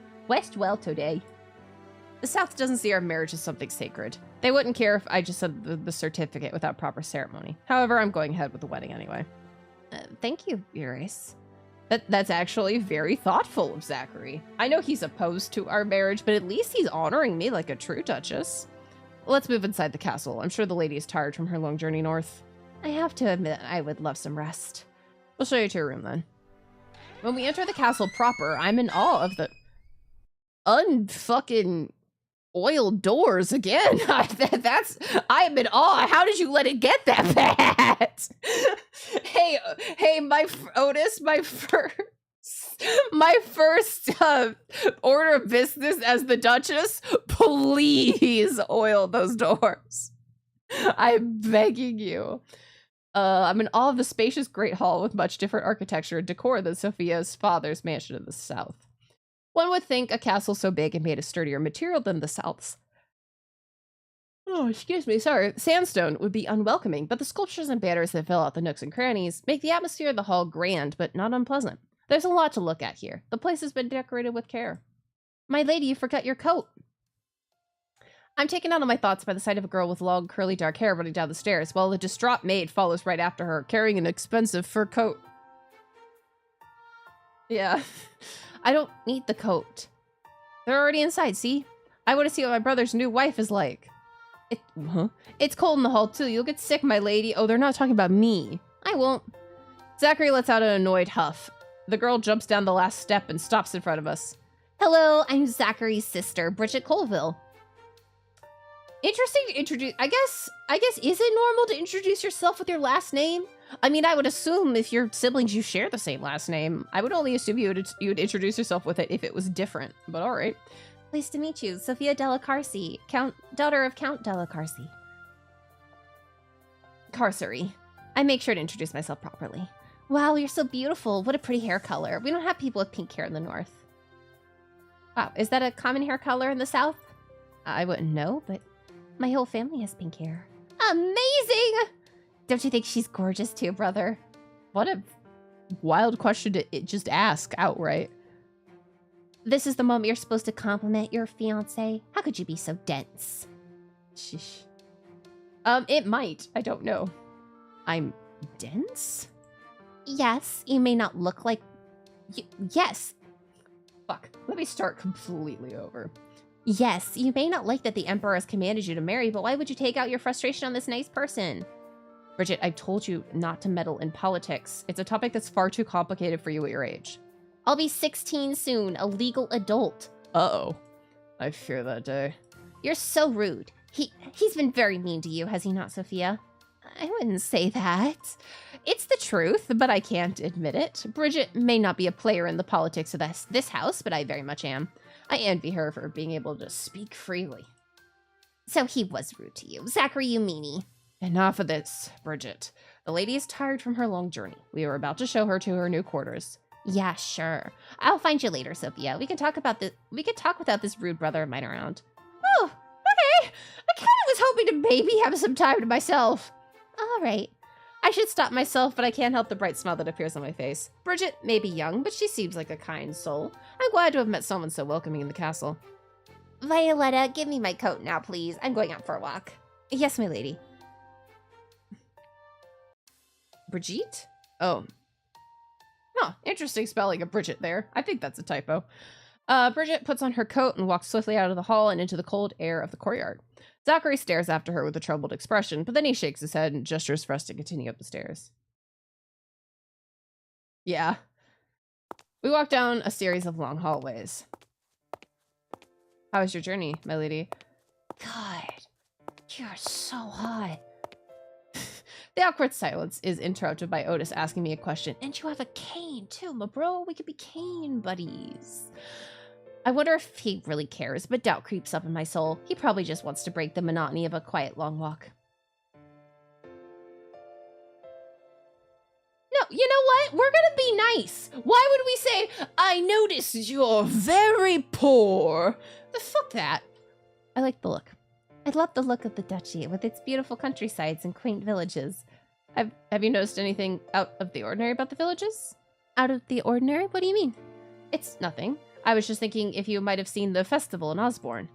today. The South doesn't see our marriage as something sacred. They wouldn't care if I just said the certificate without proper ceremony. However, I'm going ahead with the wedding anyway.
Thank you, Your Grace.
That's actually very thoughtful of Zachary. I know he's opposed to our marriage, but at least he's honoring me like a true duchess. Let's move inside the castle. I'm sure the lady is tired from her long journey north.
I have to admit, I would love some rest.
We'll show you to your room then. When we enter the castle proper, I'm in awe of the unfucking oiled doors again. I'm in awe. How did you let it get that bad? Hey, Otis, my first order of business as the Duchess, please oil those doors. I'm begging you. I'm in awe of the spacious great hall with much different architecture and decor than Sophia's father's mansion in the south. One would think a castle so big and made of sturdier material than the South's. Oh, excuse me, sorry. Sandstone would be unwelcoming, but the sculptures and banners that fill out the nooks and crannies make the atmosphere of the hall grand, but not unpleasant. There's a lot to look at here. The place has been decorated with care. My lady, you forgot your coat. I'm taken out of my thoughts by the sight of a girl with long, curly, dark hair running down the stairs, while a distraught maid follows right after her, carrying an expensive fur coat. Yeah. I don't need the coat. They're already inside, see? I want to see what my brother's new wife is like. It's cold in the hall, too. You'll get sick, my lady. Oh, they're not talking about me. I won't. Zachary lets out an annoyed huff. The girl jumps down the last step and stops in front of us.
Hello, I'm Zachary's sister, Bridget Colville.
Interesting to introduce. I guess, is it normal to introduce yourself with your last name? I mean, I would assume if your siblings, you share the same last name. I would only assume you would introduce yourself with it if it was different, but all right.
Pleased to meet you, Sophia Della Carsi, daughter of Count Della Carsi.
Carcery. I make sure to introduce myself properly.
Wow, you're so beautiful. What a pretty hair color. We don't have people with pink hair in the north.
Wow, is that a common hair color in the south?
I wouldn't know, but my whole family has pink hair. Amazing! Don't you think she's gorgeous too, brother?
What a wild question to just ask outright.
This is the moment you're supposed to compliment your fiancé. How could you be so dense?
Sheesh. It might. I don't know. I'm dense?
Yes, you may not look like... yes.
Fuck. Let me start completely over.
Yes, you may not like that the Emperor has commanded you to marry, but why would you take out your frustration on this nice person?
Bridget, I've told you not to meddle in politics. It's a topic that's far too complicated for you at your age.
I'll be 16 soon, a legal adult.
Uh-oh. I fear that day.
You're so rude. He's been very mean to you, has he not, Sophia? I wouldn't say that.
It's the truth, but I can't admit it. Bridget may not be a player in the politics of this house, but I very much am. I envy her for being able to speak freely.
So he was rude to you. Zachary, you meanie.
Enough of this, Bridget. The lady is tired from her long journey. We are about to show her to her new quarters.
Yeah, sure. I'll find you later, Sophia. We can talk without this rude brother of mine around.
Oh, okay. I kind of was hoping to maybe have some time to myself.
All right.
I should stop myself, but I can't help the bright smile that appears on my face. Bridget may be young, but she seems like a kind soul. I'm glad to have met someone so welcoming in the castle.
Violetta, give me my coat now, please. I'm going out for a walk.
Yes, my lady. Brigitte? Oh. Huh, interesting spelling of Bridget there. I think that's a typo. Bridget puts on her coat and walks swiftly out of the hall and into the cold air of the courtyard. Zachary stares after her with a troubled expression, but then he shakes his head and gestures for us to continue up the stairs. Yeah. We walk down a series of long hallways. How was your journey, my lady?
God, you're so hot.
The awkward silence is interrupted by Otis asking me a question.
And you have a cane, too, my bro. We could be cane buddies.
I wonder if he really cares, but doubt creeps up in my soul. He probably just wants to break the monotony of a quiet, long walk. No, you know what? We're gonna be nice. Why would we say, I noticed you're very poor? The fuck that.
I like the look. I love the look of the duchy with its beautiful countrysides and quaint villages.
Have you noticed anything out of the ordinary about the villages?
Out of the ordinary? What do you mean?
It's nothing. I was just thinking if you might have seen the festival in Osborne.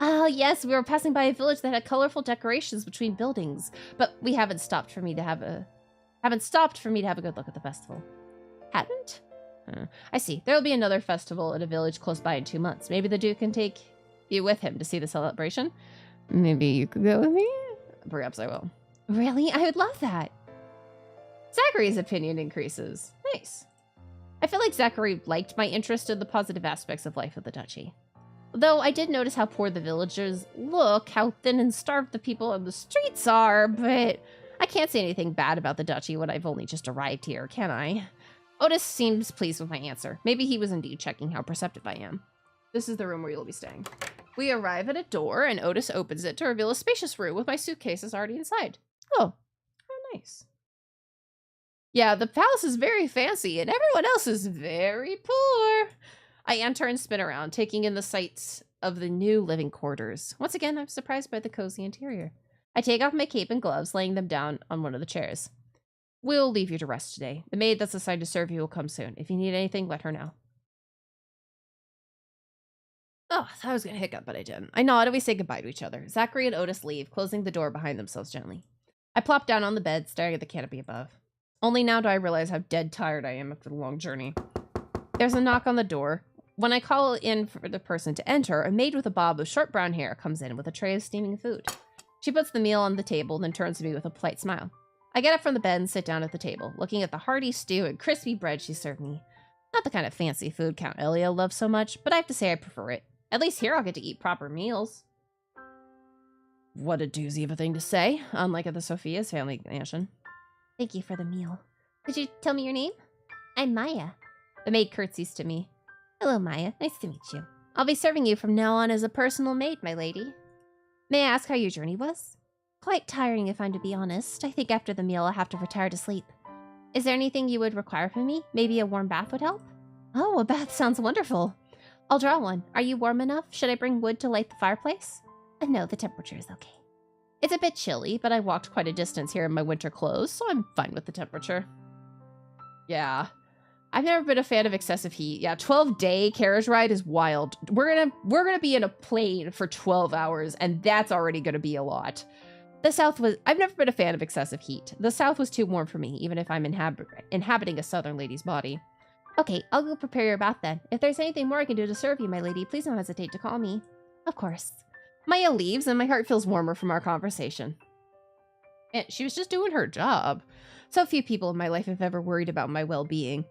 Ah, yes, we were passing by a village that had colorful decorations between buildings,
but we haven't stopped for me to have a good look at the festival.
Hadn't?
I see. There'll be another festival at a village close by in 2 months. Maybe the Duke can take you with him to see the celebration. Maybe you could go with me? Perhaps I will.
Really? I would love that.
Zachary's opinion increases. Nice. I feel like Zachary liked my interest in the positive aspects of life of the duchy. Though I did notice how poor the villagers look, how thin and starved the people on the streets are, but I can't say anything bad about the duchy when I've only just arrived here, can I? Otis seems pleased with my answer. Maybe he was indeed checking how perceptive I am. This is the room where you'll be staying. We arrive at a door, and Otis opens it to reveal a spacious room with my suitcases already inside. Oh, how nice. Yeah, the palace is very fancy, and everyone else is very poor. I enter and spin around, taking in the sights of the new living quarters. Once again, I'm surprised by the cozy interior. I take off my cape and gloves, laying them down on one of the chairs. We'll leave you to rest today. The maid that's assigned to serve you will come soon. If you need anything, let her know. Oh, I thought I was going to hiccup, but I didn't. I nod and we say goodbye to each other. Zachary and Otis leave, closing the door behind themselves gently. I plop down on the bed, staring at the canopy above. Only now do I realize how dead tired I am after the long journey. There's a knock on the door. When I call in for the person to enter, a maid with a bob of short brown hair comes in with a tray of steaming food. She puts the meal on the table, then turns to me with a polite smile. I get up from the bed and sit down at the table, looking at the hearty stew and crispy bread she served me. Not the kind of fancy food Count Elia loves so much, but I have to say I prefer it. At least here I'll get to eat proper meals. What a doozy of a thing to say, unlike at the Sophia's family mansion. Thank you for the meal. Could you tell me your name? I'm Maya. The maid curtsies to me. Hello, Maya. Nice to meet you. I'll be serving you from now on as a personal maid, my lady. May I ask how your journey was? Quite tiring, if I'm to be honest. I think after the meal I'll have to retire to sleep. Is there anything you would require from me? Maybe a warm bath would help? Oh, a bath sounds wonderful. I'll draw one. Are you warm enough? Should I bring wood to light the fireplace? No, the temperature is okay. It's a bit chilly, but I walked quite a distance here in my winter clothes, so I'm fine with the temperature. Yeah. I've never been a fan of excessive heat. Yeah, 12-day carriage ride is wild. We're gonna be in a plane for 12 hours, and that's already gonna be a lot. The South was... I've never been a fan of excessive heat. The South was too warm for me, even if I'm inhabiting a Southern lady's body. Okay, I'll go prepare your bath then. If there's anything more I can do to serve you, my lady, please don't hesitate to call me. Of course. Maya leaves, and my heart feels warmer from our conversation. And she was just doing her job. So few people in my life have ever worried about my well-being.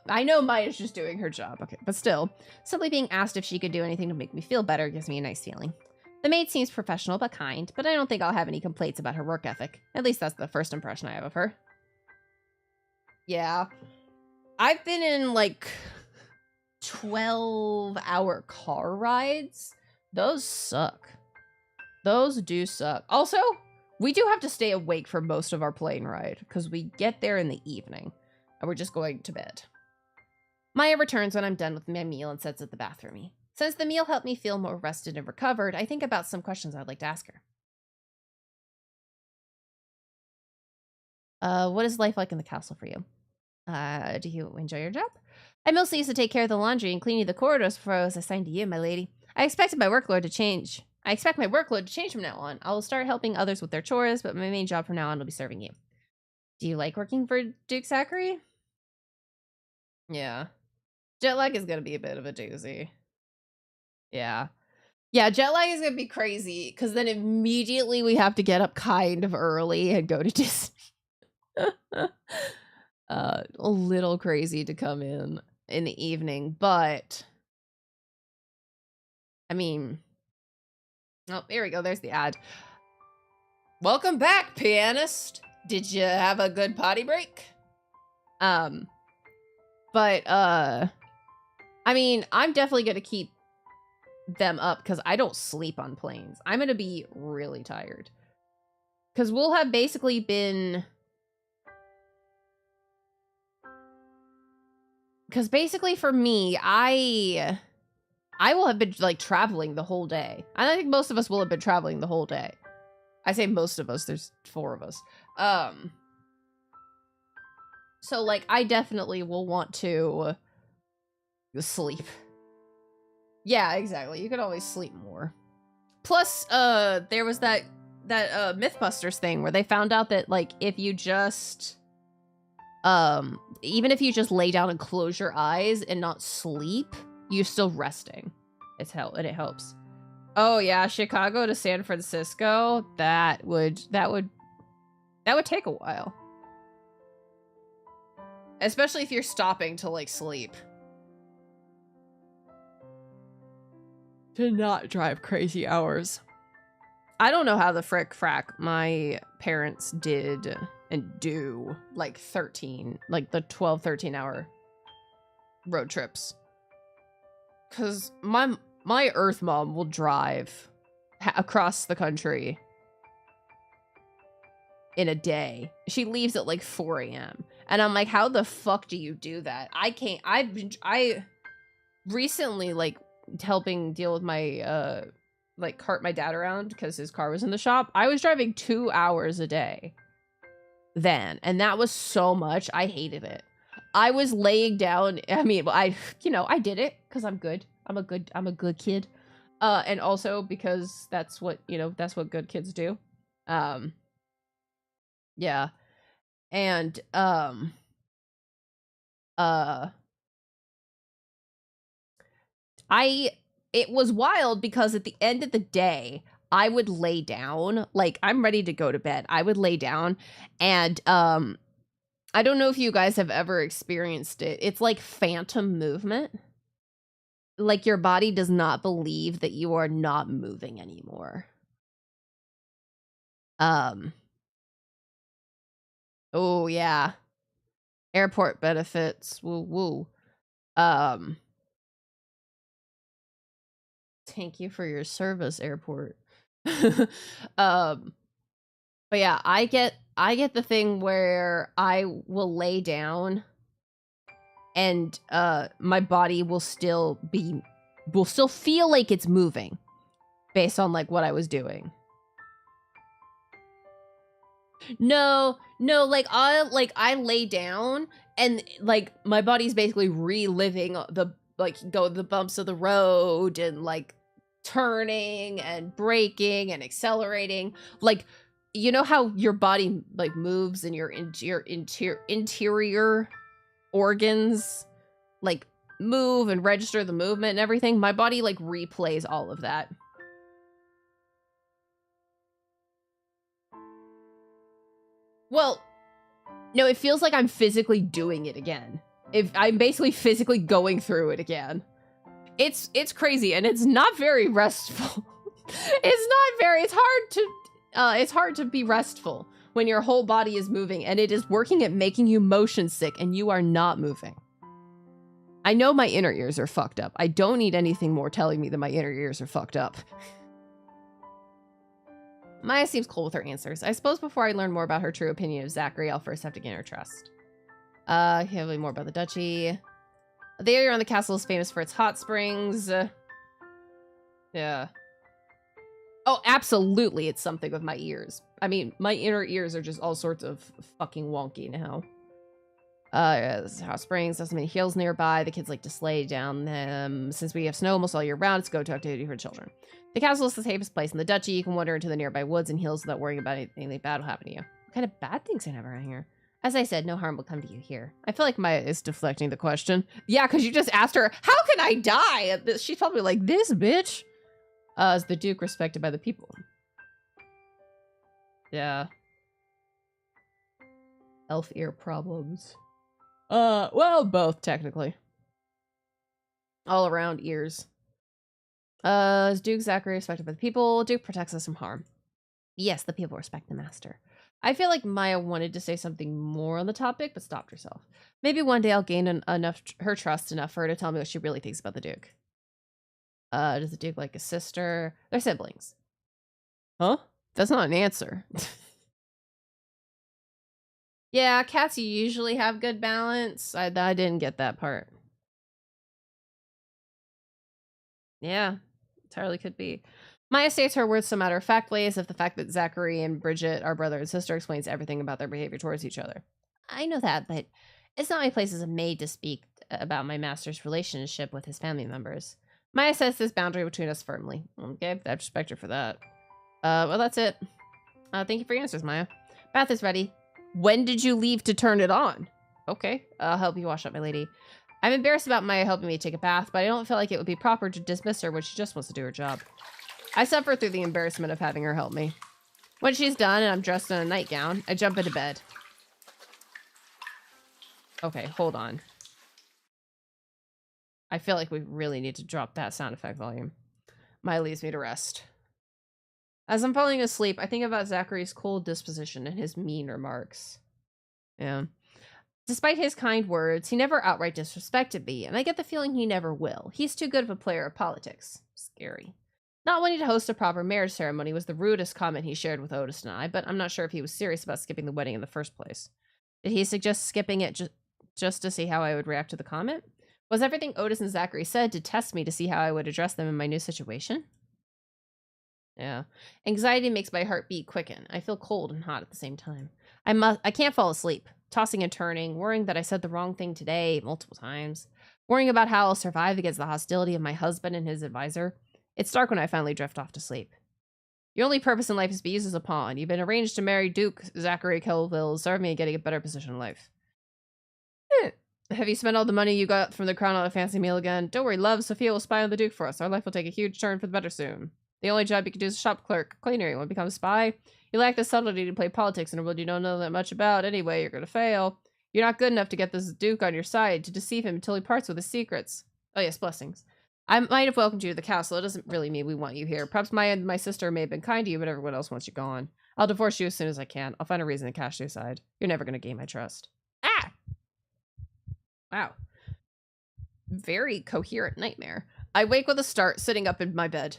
I know Maya's just doing her job, okay, but still, simply being asked if she could do anything to make me feel better gives me a nice feeling. The maid seems professional but kind, but I don't think I'll have any complaints about her work ethic. At least that's the first impression I have of her. Yeah. I've been in, like, 12-hour car rides. Those suck. Those do suck. Also, we do have to stay awake for most of our plane ride, because we get there in the evening, and we're just going to bed. Maya returns when I'm done with my meal and sets at the bath for me. Since the meal helped me feel more rested and recovered, I think about some questions I'd like to ask her. What is life like in the castle for you? Do you enjoy your job? I mostly used to take care of the laundry and cleaning the corridors before I was assigned to you, my lady. I expect my workload to change from now on. I will start helping others with their chores, but my main job from now on will be serving you. Do you like working for Duke Zachary? Yeah. Jet lag is gonna be a bit of a doozy. Yeah. Yeah, jet lag is gonna be crazy, because then immediately we have to get up kind of early and go to Disney. A little crazy to come in the evening, but I mean, oh, here we go. There's the ad. Welcome back, pianist. Did you have a good potty break? I mean, I'm definitely gonna keep them up because I don't sleep on planes. I'm gonna be really tired because we'll have basically been... Because basically for me, I will have been, like, traveling the whole day. I think most of us will have been traveling the whole day. I say most of us, there's 4 of us. So, like, I definitely will want to sleep. Yeah, exactly. You could always sleep more. Plus, there was that Mythbusters thing where they found out that, like, if you just... even if you just lay down and close your eyes and not sleep, you're still resting. It helps. Oh yeah, Chicago to San Francisco. That would take a while. Especially if you're stopping to, like, sleep. To not drive crazy hours. I don't know how the frack my parents did and do, like, the 12, 13-hour road trips. Because my Earth mom will drive across the country in a day. She leaves at, like, 4 a.m. And I'm like, how the fuck do you do that? I can't. I recently, like, helping deal with my, like, cart my dad around because his car was in the shop. I was driving 2 hours a day then, and that was so much. I hated it. I was laying down. I mean, I did it because I'm good. I'm a good kid. And also because that's what good kids do. Yeah. And, it was wild because at the end of the day, I would lay down, like I'm ready to go to bed. I would lay down and I don't know if you guys have ever experienced it. It's like phantom movement. Like your body does not believe that you are not moving anymore. Oh yeah. Airport benefits. Woo woo. Thank you for your service, airport. But yeah, I get the thing where I will lay down and my body will still feel like it's moving based on like what I was doing. No, like I lay down and like my body's basically reliving the bumps of the road and like turning and braking and accelerating. Like, you know how your body like moves and your interior organs like move and register the movement and everything? My body like replays all of that. Well, no, it feels like I'm physically doing it again. If I'm basically physically going through it again. It's crazy and it's not very restful. It's hard to be restful when your whole body is moving and it is working at making you motion sick and you are not moving. I know my inner ears are fucked up. I don't need anything more telling me that my inner ears are fucked up. Maya seems cool with her answers. I suppose before I learn more about her true opinion of Zachary, I'll first have to gain her trust. Hear more about the duchy. The area around the castle is famous for its hot springs. Yeah. Oh, absolutely, it's something with my ears. I mean, my inner ears are just all sorts of fucking wonky now. This is hot springs, there's many hills nearby. The kids like to sleigh down them. Since we have snow almost all year round, it's a go-to activity for children. The castle is the safest place in the duchy. You can wander into the nearby woods and hills without worrying about anything bad will happen to you. What kind of bad things can happen around here? As I said, no harm will come to you here. I feel like Maya is deflecting the question. Yeah, because you just asked her, how can I die? She's probably like, this bitch. Is the Duke respected by the people? Yeah. Elf ear problems. Well, both, technically. All around ears. Is Duke Zachary respected by the people? Duke protects us from harm. Yes, the people respect the master. I feel like Maya wanted to say something more on the topic, but stopped herself. Maybe one day I'll gain her trust enough for her to tell me what she really thinks about the Duke. Does the Duke like a sister? They're siblings. Huh? That's not an answer. Yeah, cats usually have good balance. I didn't get that part. Yeah, entirely could be. Maya states her words so matter-of-factly as if the fact that Zachary and Bridget are brother and sister explains everything about their behavior towards each other. I know that, but it's not my place as a maid to speak about my master's relationship with his family members. Maya sets this boundary between us firmly. Okay, I respect her for that. Well, that's it. Thank you for your answers, Maya. Bath is ready. When did you leave to turn it on? Okay, I'll help you wash up, my lady. I'm embarrassed about Maya helping me take a bath, but I don't feel like it would be proper to dismiss her when she just wants to do her job. I suffer through the embarrassment of having her help me. When she's done and I'm dressed in a nightgown, I jump into bed. Okay, hold on. I feel like we really need to drop that sound effect volume. Maya leaves me to rest. As I'm falling asleep, I think about Zachary's cold disposition and his mean remarks. Yeah. Despite his kind words, he never outright disrespected me, and I get the feeling he never will. He's too good of a player of politics. Scary. Not wanting to host a proper marriage ceremony was the rudest comment he shared with Otis and I, but I'm not sure if he was serious about skipping the wedding in the first place. Did he suggest skipping it just to see how I would react to the comment? Was everything Otis and Zachary said to test me to see how I would address them in my new situation? Yeah. Anxiety makes my heartbeat quicken. I feel cold and hot at the same time. I can't fall asleep. Tossing and turning, worrying that I said the wrong thing today multiple times. Worrying about how I'll survive against the hostility of my husband and his advisor. It's dark when I finally drift off to sleep. Your only purpose in life is to be used as a pawn. You've been arranged to marry Duke Zachary Kelville, serve me in getting a better position in life. Have you spent all the money you got from the crown on a fancy meal again? Don't worry, love. Sophia will spy on the Duke for us. Our life will take a huge turn for the better soon. The only job you can do is shop clerk, cleaner. You want to become a spy? You lack the subtlety to play politics in a world you don't know that much about. Anyway, you're gonna fail. You're not good enough to get this Duke on your side, to deceive him until he parts with his secrets. Oh yes, blessings. I might have welcomed you to the castle. It doesn't really mean we want you here. Perhaps my sister may have been kind to you, but everyone else wants you gone. I'll divorce you as soon as I can. I'll find a reason to cast you aside. You're never gonna gain my trust. Ah! Wow. Very coherent nightmare. I wake with a start, sitting up in my bed.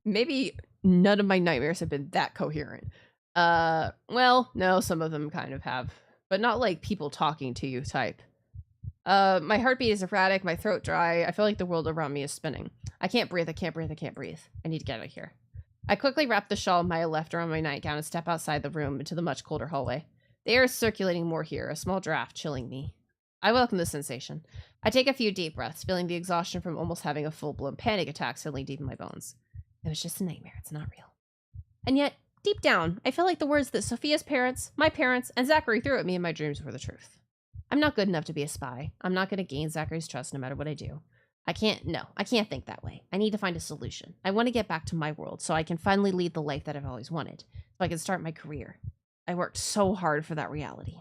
Maybe none of my nightmares have been that coherent. Well, no, some of them kind of have. But not like people talking to you type. My heartbeat is erratic, my throat dry. I feel like the world around me is spinning. I can't breathe, I can't breathe, I can't breathe. I need to get out of here. I quickly wrap the shawl Maya left around my nightgown and step outside the room into the much colder hallway. The air is circulating more here, a small draft chilling me. I welcome the sensation. I take a few deep breaths, feeling the exhaustion from almost having a full-blown panic attack suddenly deep in my bones. It was just a nightmare, it's not real. And yet, deep down, I feel like the words that Sophia's parents, my parents, and Zachary threw at me in my dreams were the truth. I'm not good enough to be a spy. I'm not going to gain Zachary's trust no matter what I do. I can't think that way. I need to find a solution. I want to get back to my world so I can finally lead the life that I've always wanted, so I can start my career. I worked so hard for that reality.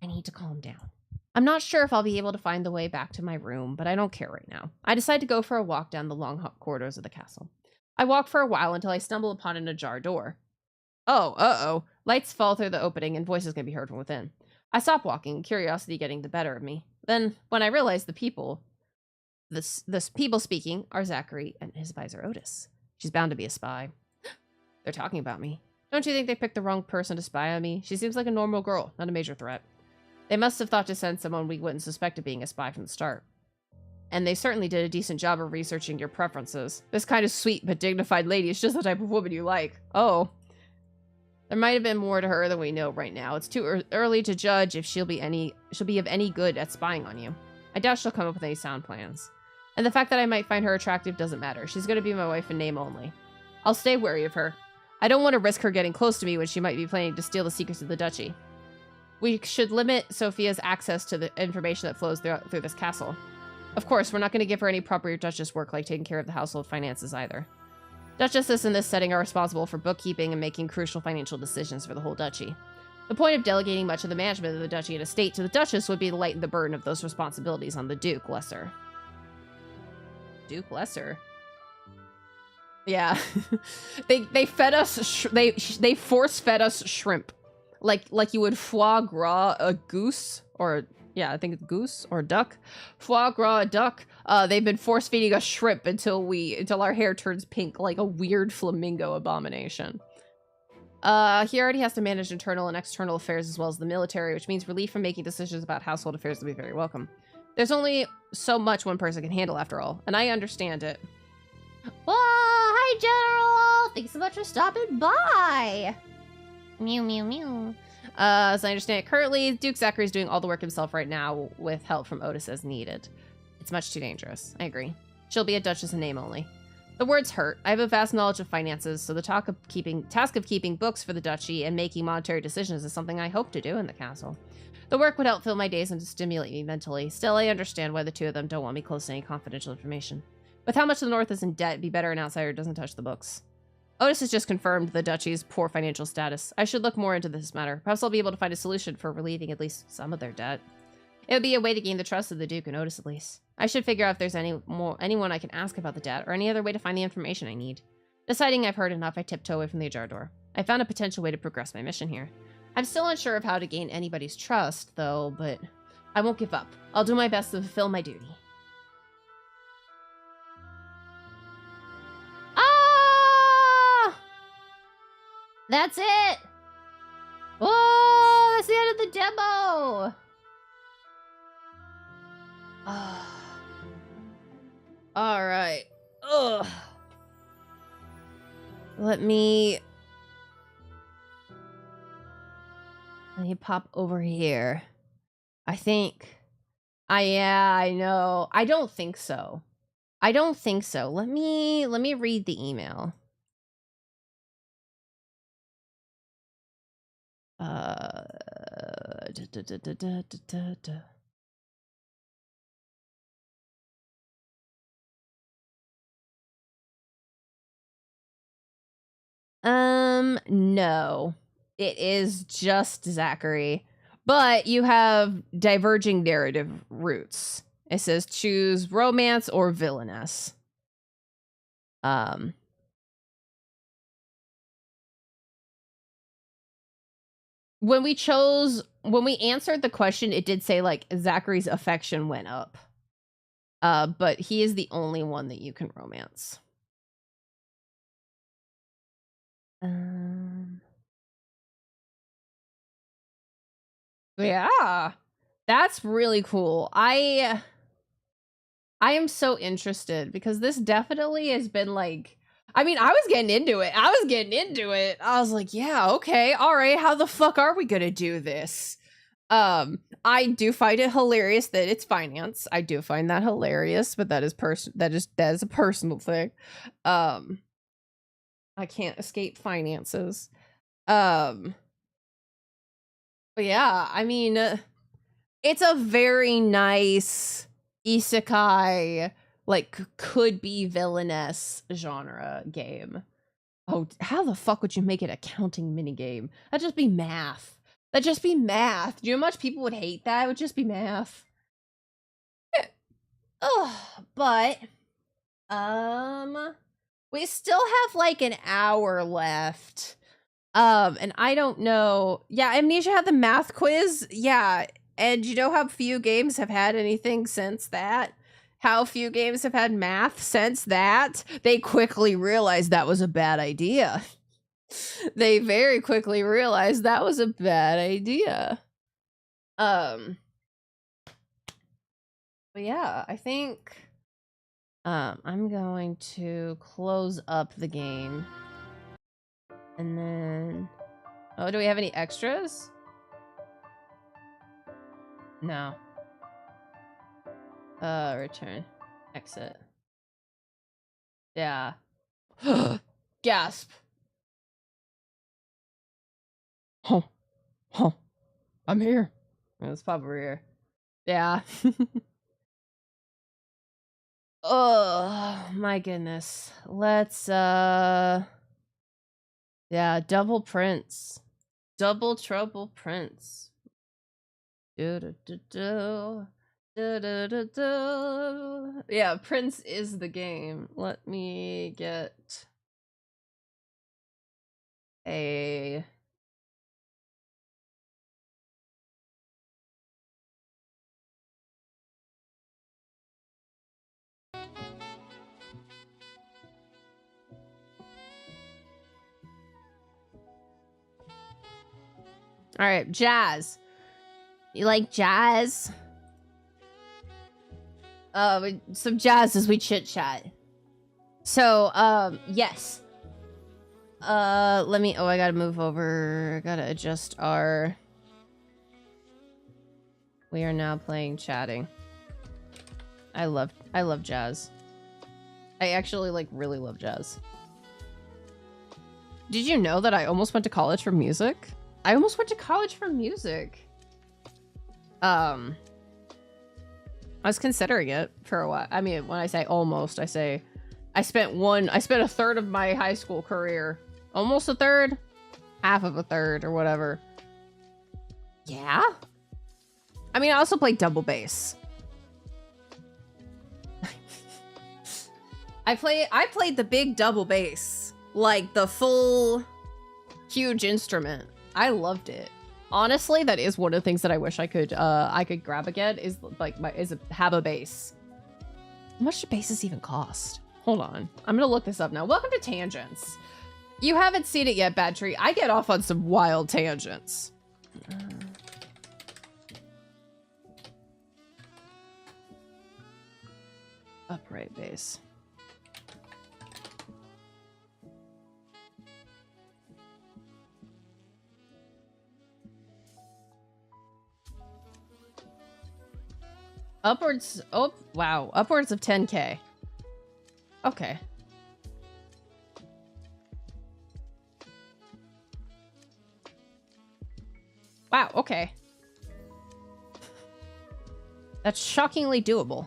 I need to calm down. I'm not sure if I'll be able to find the way back to my room, but I don't care right now. I decide to go for a walk down the long corridors of the castle. I walk for a while until I stumble upon an ajar door. Oh, uh-oh. Lights fall through the opening and voices can be heard from within. I stop walking, curiosity getting the better of me. Then, when I realize the people speaking are Zachary and his advisor Otis. She's bound to be a spy. They're talking about me. Don't you think they picked the wrong person to spy on me? She seems like a normal girl, not a major threat. They must have thought to send someone we wouldn't suspect of being a spy from the start. And they certainly did a decent job of researching your preferences. This kind of sweet but dignified lady is just the type of woman you like. Oh. There might have been more to her than we know right now. It's too early to judge if she'll be of any good at spying on you. I doubt she'll come up with any sound plans. And the fact that I might find her attractive doesn't matter. She's going to be my wife in name only. I'll stay wary of her. I don't want to risk her getting close to me when she might be planning to steal the secrets of the duchy. We should limit Sophia's access to the information that flows through this castle. Of course, we're not going to give her any proper duchess work like taking care of the household finances either. Duchesses in this setting are responsible for bookkeeping and making crucial financial decisions for the whole duchy. The point of delegating much of the management of the duchy and estate to the duchess would be to lighten the burden of those responsibilities on the Duke Lesser. Duke Lesser? Yeah. they fed us, they force-fed us shrimp. Like you would foie gras a goose, or yeah, I think it's goose or duck. Foie gras a duck. They've been force feeding us shrimp until our hair turns pink like a weird flamingo abomination. He already has to manage internal and external affairs as well as the military, which means relief from making decisions about household affairs will be very welcome. There's only so much one person can handle after all, and I understand it.
Whoa, hi General! Thanks so much for stopping by! Mew, mew, mew.
As I understand it currently, Duke Zachary is doing all the work himself right now with help from Otis as needed. It's much too dangerous. I agree. She'll be a duchess in name only. The words hurt. I have a vast knowledge of finances, so the task of keeping books for the duchy and making monetary decisions is something I hope to do in the castle. The work would help fill my days and to stimulate me mentally. Still, I understand why the two of them don't want me close to any confidential information. With how much the North is in debt, it'd be better an outsider doesn't touch the books. Otis has just confirmed the duchy's poor financial status. I should look more into this matter. Perhaps I'll be able to find a solution for relieving at least some of their debt. It would be a way to gain the trust of the Duke and Otis at least. I should figure out if there's anyone I can ask about the debt or any other way to find the information I need. Deciding I've heard enough, I tiptoe away from the ajar door. I found a potential way to progress my mission here. I'm still unsure of how to gain anybody's trust, though, but I won't give up. I'll do my best to fulfill my duty.
That's it! Whoa, that's the end of the demo!
Alright. Ugh. Let me pop over here. I think. Yeah, I know. I don't think so. Let me read the email. No. It is just Zachary. But you have diverging narrative routes. It says choose romance or villainess. When we answered the question, it did say like Zachary's affection went up. But he is the only one that you can romance. Yeah. That's really cool. I am so interested because this definitely has been like, I mean, I was getting into it. I was like, yeah, okay, all right. How the fuck are we gonna do this? I do find it hilarious that it's finance. I do find that hilarious, but that is a personal thing. I can't escape finances. But yeah, I mean, it's a very nice isekai, like could be villainess genre game. Oh, how the fuck would you make it a counting minigame? That'd just be math. Do you know how much people would hate that? It would just be math. Oh, but we still have like an hour left. And I don't know. Yeah, Amnesia had the math quiz. Yeah, and you know how few games have had anything since that? How few games have had math since that? They quickly realized that was a bad idea. They very quickly realized that was a bad idea. But yeah, I think I'm going to close up the game. And then oh, do we have any extras? No. Return. Exit. Yeah. Gasp. Huh. I'm here. It's probably here. Yeah. Oh my goodness. Let's yeah, double prints. Double trouble prints. Do. Yeah, Prince is the game. Let me get a all right, jazz. You like jazz? Some jazz as we chit chat. So, yes. Let me. Oh, I gotta move over. Gotta adjust our. We are now playing chatting. I love jazz. I actually like really love jazz. Did you know that I almost went to college for music? I was considering it for a while. I mean, when I say almost, I say I spent a third of my high school career, almost a third, half of a third or whatever. Yeah. I mean, I also played double bass. I played the big double bass, like the full huge instrument. I loved it. Honestly, that is one of the things that I wish I could grab again is like have a bass. How much do basses even cost? Hold on. I'm gonna look this up now. Welcome to Tangents. You haven't seen it yet, Bad Tree. I get off on some wild tangents. Upright bass. Upwards, oh, wow. Upwards of 10K. Okay. Wow, okay. That's shockingly doable.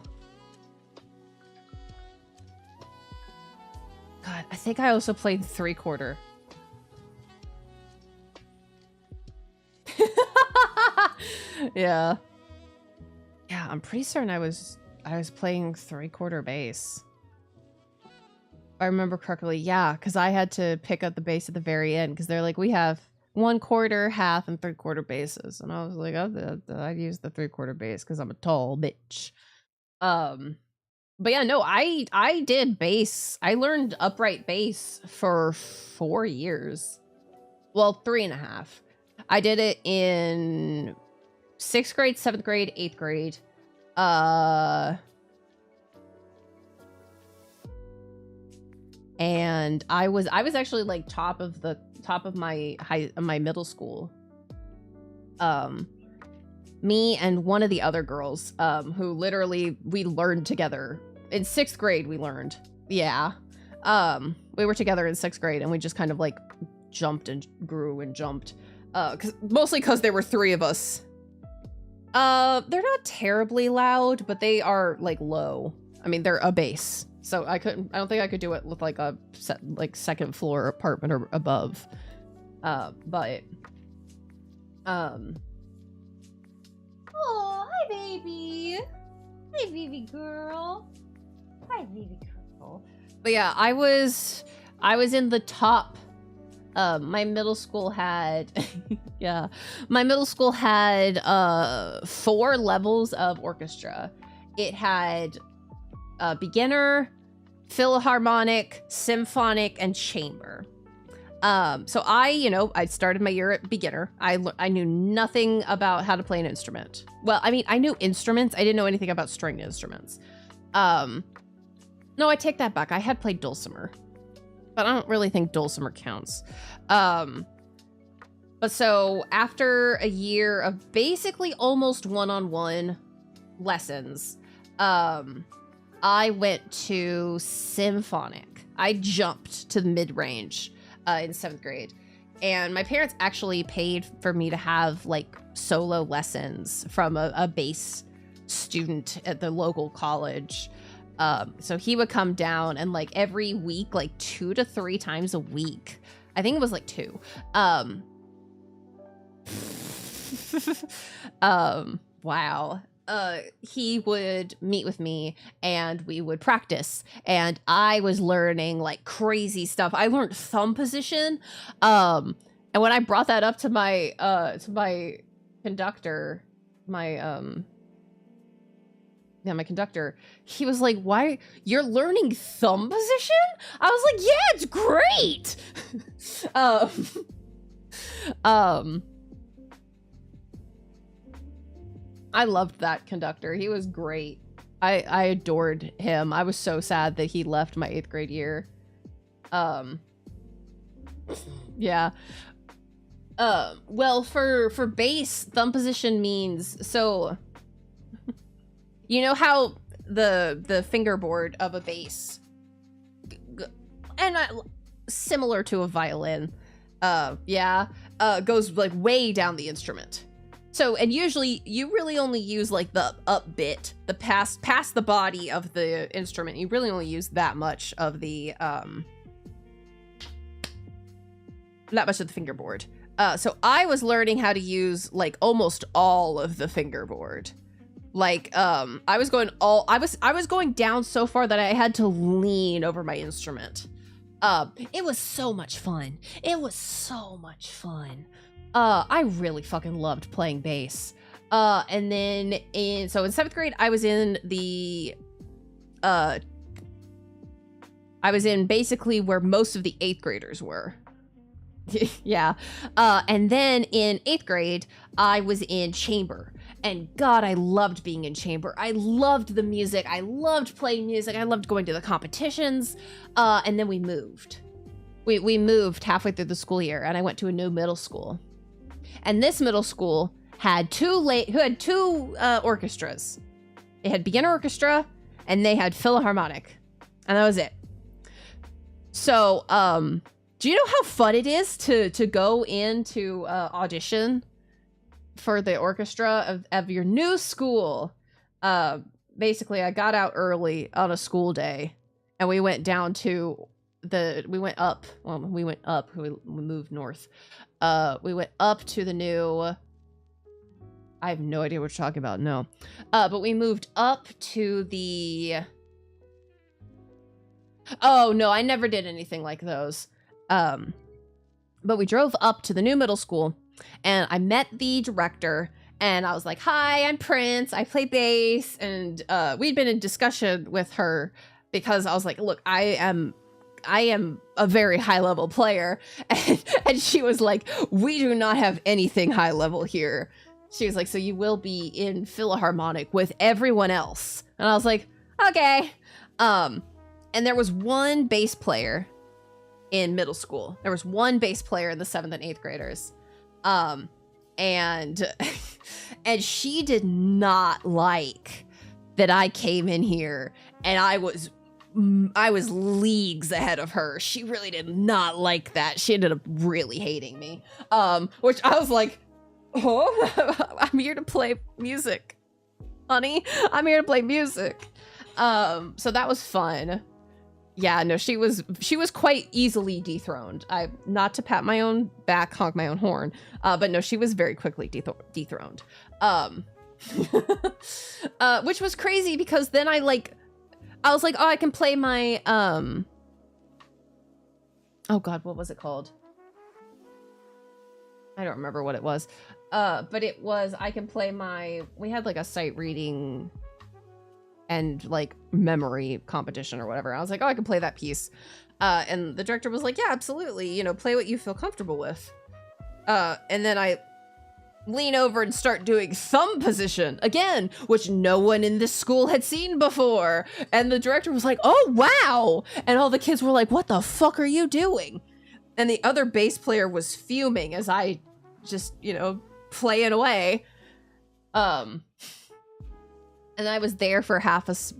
God, I think I also played 3/4. Yeah. Yeah, I'm pretty certain I was playing 3/4 bass. If I remember correctly, yeah, because I had to pick up the bass at the very end because they're like, we have 1/4, half, and 3/4 basses, and I was like, I'd use the 3/4 bass because I'm a tall bitch. But yeah, no, I did bass. I learned upright bass for 4 years. Well, 3.5. I did it in 6th grade, 7th grade, 8th grade. And I was actually like top of my middle school. Me and one of the other girls, who literally we learned together. In 6th grade we learned. Yeah. We were together in 6th grade and we just kind of like jumped and grew and jumped. Mostly because there were 3 of us. They're not terribly loud, but they are like low. I mean, they're a bass. So I don't think I could do it with like a second floor apartment or above. But oh, hi baby. Hi baby girl. Hi baby girl. But yeah, I was in the top. My middle school had yeah. My middle school had 4 levels of orchestra. It had beginner, philharmonic, symphonic, and chamber. So I started my year at beginner. I knew nothing about how to play an instrument. Well, I mean, I knew instruments. I didn't know anything about stringed instruments. No, I take that back. I had played dulcimer, but I don't really think dulcimer counts. But so after a year of basically almost one-on-one lessons, I went to symphonic. I jumped to the mid-range in 7th grade. And my parents actually paid for me to have like solo lessons from a bass student at the local college. So he would come down and like every week, like 2 to 3 times a week. I think it was like 2. Wow. He would meet with me and we would practice, and I was learning like crazy stuff. I learned thumb position. And when I brought that up to my conductor, my conductor, he was like, "Why you're learning thumb position?" I was like, "Yeah, it's great." I loved that conductor. He was great. I adored him. I was so sad that he left my 8th grade year. Yeah. Well, for bass, thumb position means, so you know how the fingerboard of a bass, and similar to a violin, goes like way down the instrument. So, and usually you really only use like the up bit, the past the body of the instrument. You really only use that much of the fingerboard. So I was learning how to use like almost all of the fingerboard. Like I was going down so far that I had to lean over my instrument. It was so much fun. I really fucking loved playing bass. And then in 7th grade, I was in basically where most of the 8th graders were. Yeah. And then in 8th grade, I was in chamber. And God, I loved being in chamber. I loved the music. I loved playing music. I loved going to the competitions. And then we moved. We moved halfway through the school year, and I went to a new middle school. And this middle school had two orchestras. It had beginner orchestra, and they had philharmonic, and that was it. So, do you know how fun it is to go into audition for the orchestra of your new school? Basically, I got out early on a school day, and we went down to we went up. We moved north. We went up to the new I have no idea what you're talking about. No. But we moved up to the... Oh, no, I never did anything like those. But we drove up to the new middle school, and I met the director, and I was like, hi, I'm Prince. I play bass. And we'd been in discussion with her because I was like, look, I am a very high level player. And she was like, we do not have anything high level here. She was like, so you will be in Philharmonic with everyone else. And I was like, okay. And there was one bass player in middle school. There was one bass player in the 7th and 8th graders. And she did not like that I came in here and I was leagues ahead of her. She really did not like that. She ended up really hating me. Which I was like, oh, I'm here to play music, honey. I'm here to play music. So that was fun. Yeah, no, she was quite easily dethroned. Not to pat my own back, honk my own horn, but no, she was very quickly dethroned. Which was crazy because then I was like, oh, I can play my, oh God, what was it called? I don't remember what it was. But it was, I can play we had like a sight reading and like memory competition or whatever. I was like, oh, I can play that piece. And the director was like, yeah, absolutely. You know, play what you feel comfortable with. And then I lean over and start doing thumb position again, which no one in this school had seen before. And the director was like, oh, wow. And all the kids were like, what the fuck are you doing? And the other bass player was fuming as I just, you know, playing away. And I was there for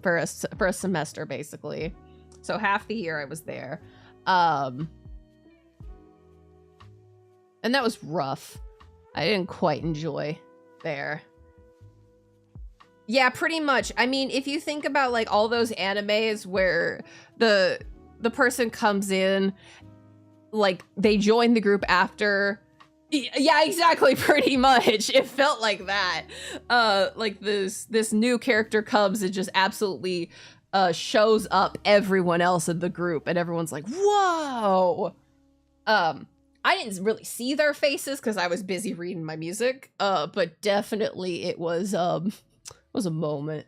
for a semester, basically. So half the year I was there. And that was rough. I didn't quite enjoy there. Yeah, pretty much. I mean, if you think about like all those animes where the person comes in, like they join the group after. Yeah, exactly, pretty much. It felt like that. Like this new character comes and just absolutely shows up everyone else in the group, and everyone's like, whoa. I didn't really see their faces because I was busy reading my music, but definitely it was a moment.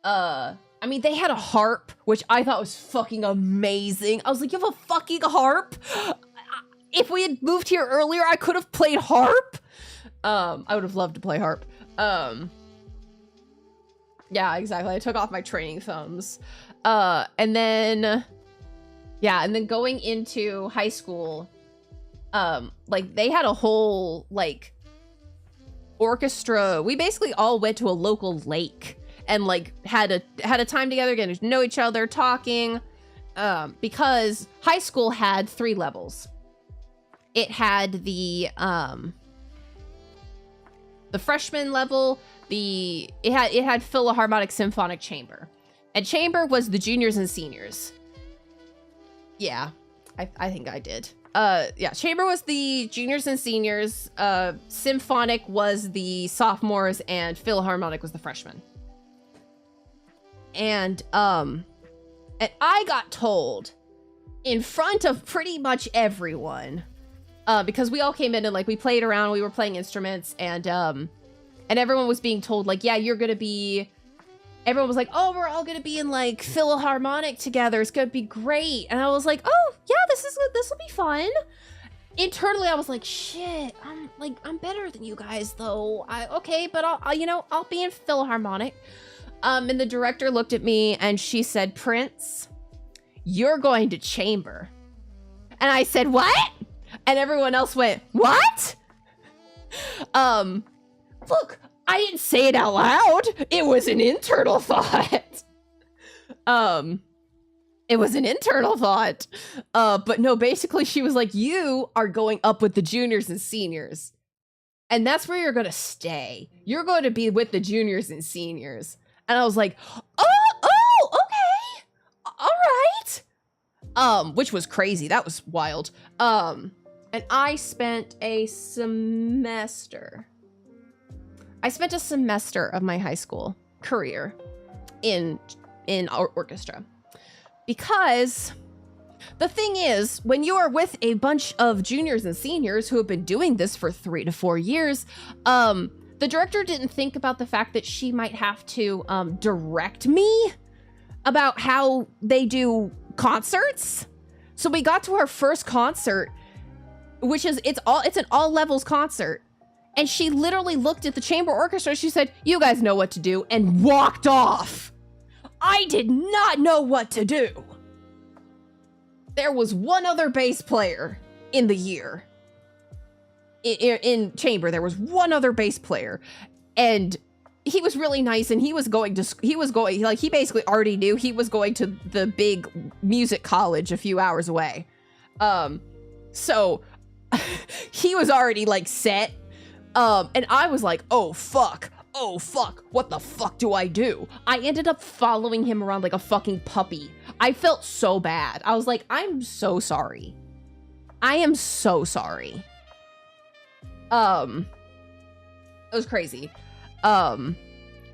I mean, they had a harp, which I thought was fucking amazing. I was like, you have a fucking harp? If we had moved here earlier, I could have played harp. I would have loved to play harp. Yeah, exactly. I took off my training thumbs. And then going into high school, like they had a whole like orchestra. We basically all went to a local lake and like had a time together, getting to know each other, talking. Because high school had 3 levels. It had the freshman level, it had Philharmonic Symphonic Chamber. And Chamber was the juniors and seniors. Yeah, I think I did. Yeah, Chamber was the juniors and seniors, Symphonic was the sophomores, and Philharmonic was the freshmen. And I got told in front of pretty much everyone, because we all came in and like we played around, we were playing instruments, and everyone was being told like, yeah, everyone was like, oh, we're all gonna be in like Philharmonic together. It's gonna be great. And I was like, oh yeah, this will be fun. Internally, I was like, shit, I'm better than you guys though. Okay, but I'll be in Philharmonic. And the director looked at me and she said, Prince, you're going to Chamber. And I said, what? And everyone else went, what? Look, I didn't say it out loud. It was an internal thought. It was an internal thought. But no, basically she was like, you are going up with the juniors and seniors. And that's where you're going to stay. You're going to be with the juniors and seniors. And I was like, oh, okay. All right. Which was crazy. That was wild. And I spent a semester I spent a semester of my high school career in our orchestra. Because the thing is, when you are with a bunch of juniors and seniors who have been doing this for 3 to 4 years, the director didn't think about the fact that she might have to direct me about how they do concerts. So we got to our first concert, which is it's an all levels concert. And she literally looked at the chamber orchestra. She said, "You guys know what to do," and walked off. I did not know what to do. There was one other bass player in the year. In chamber, there was one other bass player. And he was really nice, and he basically already knew he was going to the big music college a few hours away. So he was already like set. And I was like, oh fuck, what the fuck do I do? I ended up following him around like a fucking puppy. I felt so bad. I was like, I'm so sorry. I am so sorry. It was crazy. And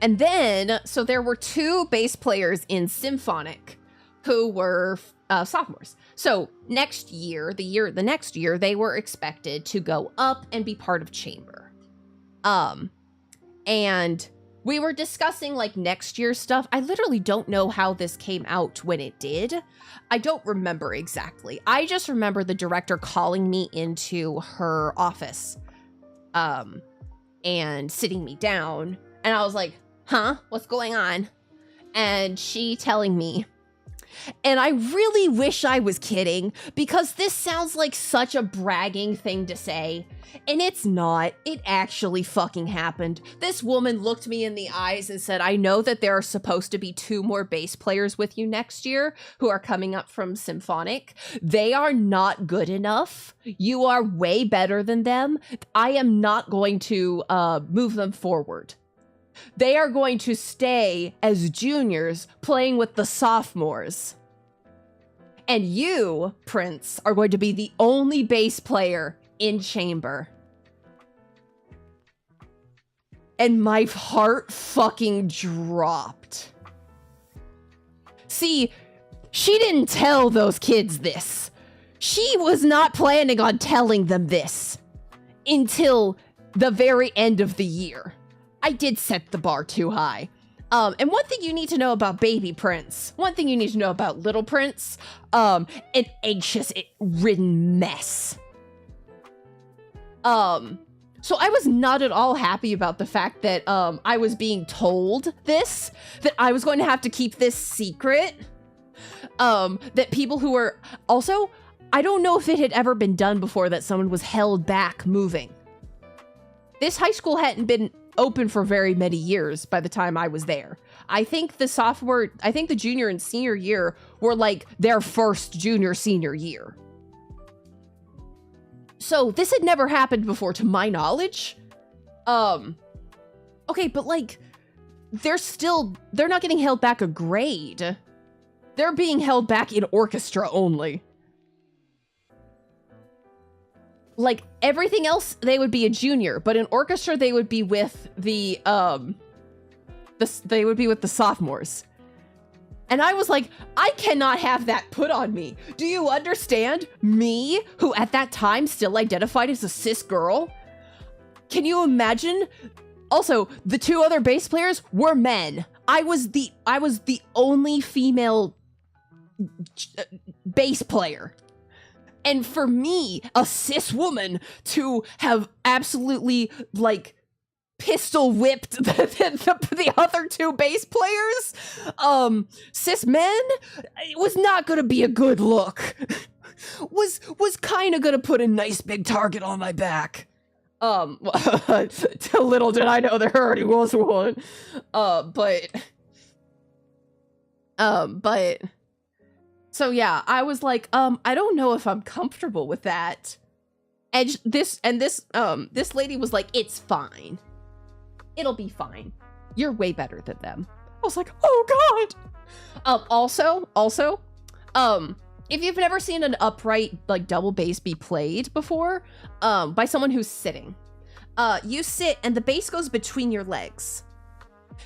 then, so there were 2 bass players in symphonic who were sophomores. So the next year, they were expected to go up and be part of chamber. And we were discussing like next year's stuff. I literally don't know how this came out when it did. I don't remember exactly. I just remember the director calling me into her office, and sitting me down. And I was like, huh, what's going on? And she telling me, and I really wish I was kidding, because this sounds like such a bragging thing to say. And it's not. It actually fucking happened. This woman looked me in the eyes and said, "I know that there are supposed to be 2 more bass players with you next year who are coming up from symphonic. They are not good enough. You are way better than them. I am not going to move them forward. They are going to stay as juniors playing with the sophomores. And you, Prince, are going to be the only bass player in chamber." And my heart fucking dropped. See, she didn't tell those kids this. She was not planning on telling them this until the very end of the year. I did set the bar too high. And one thing you need to know about Baby Prince, one thing you need to know about Little Prince, an anxious-ridden mess. So I was not at all happy about the fact that I was being told this, that I was going to have to keep this secret. That people who were also, I don't know if it had ever been done before that someone was held back moving. This high school hadn't been open for very many years by the time I was there. I think the junior and senior year were like their first junior senior year. So this had never happened before to my knowledge. Okay, but like they're not getting held back a grade. They're being held back in orchestra only. Like everything else, they would be a junior, but in orchestra, they would be with the sophomores. And I was like, I cannot have that put on me. Do you understand? Me, who at that time still identified as a cis girl? Can you imagine? Also, the 2 other bass players were men. I was the only female bass player. And for me, a cis woman, to have absolutely, like, pistol whipped the other 2 bass players, cis men, it was not gonna be a good look. Was kind of gonna put a nice big target on my back. Little did I know there already was one. So yeah, I was like, I don't know if I'm comfortable with that. And this lady was like, it's fine. It'll be fine. You're way better than them. I was like, oh God. Also, if you've never seen an upright, like, double bass be played before, by someone who's sitting,
You sit and the bass goes between your legs.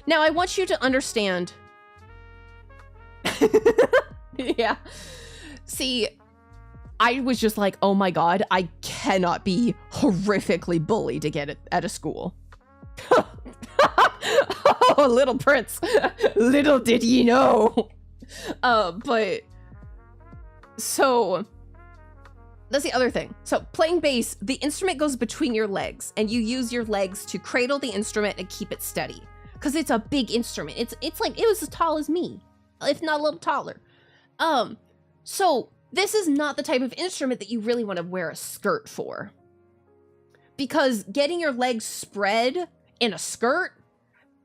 Now, I want you to understand. Yeah. See, I was just like, oh my God, I cannot be horrifically bullied again at a school. Oh, little prince. Little did ye know. But so that's the other thing. So playing bass, the instrument goes between your legs and you use your legs to cradle the instrument and keep it steady. Because it's a big instrument. It's like, it was as tall as me, if not a little taller. So this is not the type of instrument that you really want to wear a skirt for. Because getting your legs spread in a skirt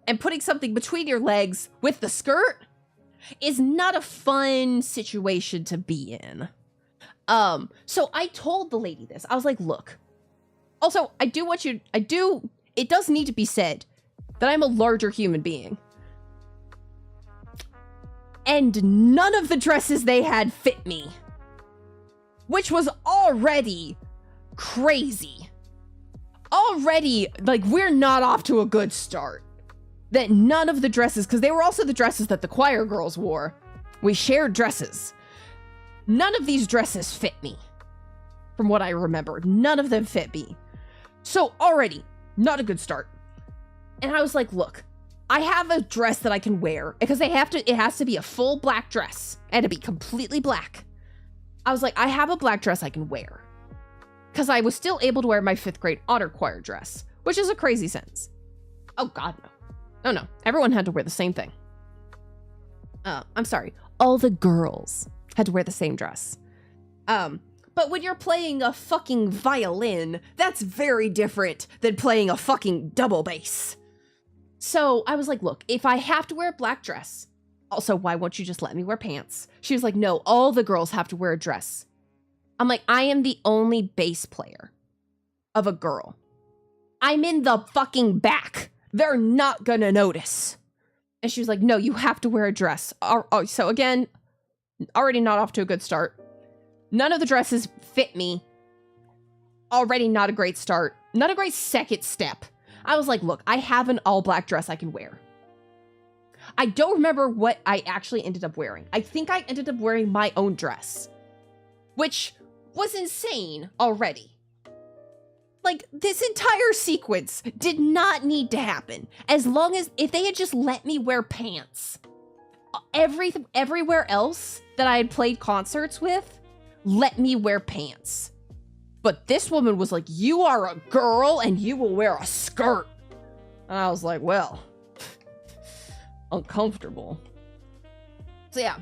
and putting something between your legs with the skirt is not a fun situation to be in. So I told the lady this. I was like, look, also, it does need to be said that I'm a larger human being. And none of the dresses they had fit me. Which was already crazy. Already, like, we're not off to a good start. That none of the dresses, because they were also the dresses that the choir girls wore. We shared dresses. None of these dresses fit me. From what I remember, none of them fit me. So already, not a good start. And I was like, look, I have a dress that I can wear because it has to be a full black dress and to be completely black. I was like, I have a black dress I can wear because I was still able to wear my 5th grade honor choir dress, which is a crazy sentence. Oh God, no. No, everyone had to wear the same thing. I'm sorry. All the girls had to wear the same dress. But when you're playing a fucking violin, that's very different than playing a fucking double bass. So I was like, look, if I have to wear a black dress, also, why won't you just let me wear pants? She was like, no, all the girls have to wear a dress. I'm like, I am the only bass player of a girl. I'm in the fucking back. They're not gonna notice. And she was like, no, you have to wear a dress. Oh, so again, already not off to a good start. None of the dresses fit me. Already not a great start. Not a great second step. I was like, look, I have an all black dress I can wear. I don't remember what I actually ended up wearing. I think I ended up wearing my own dress, which was insane already. Like, this entire sequence did not need to happen. As long as, if they had just let me wear pants. Everywhere else that I had played concerts with, let me wear pants. But this woman was like, you are a girl and you will wear a skirt. And I was like, well, uncomfortable. So yeah.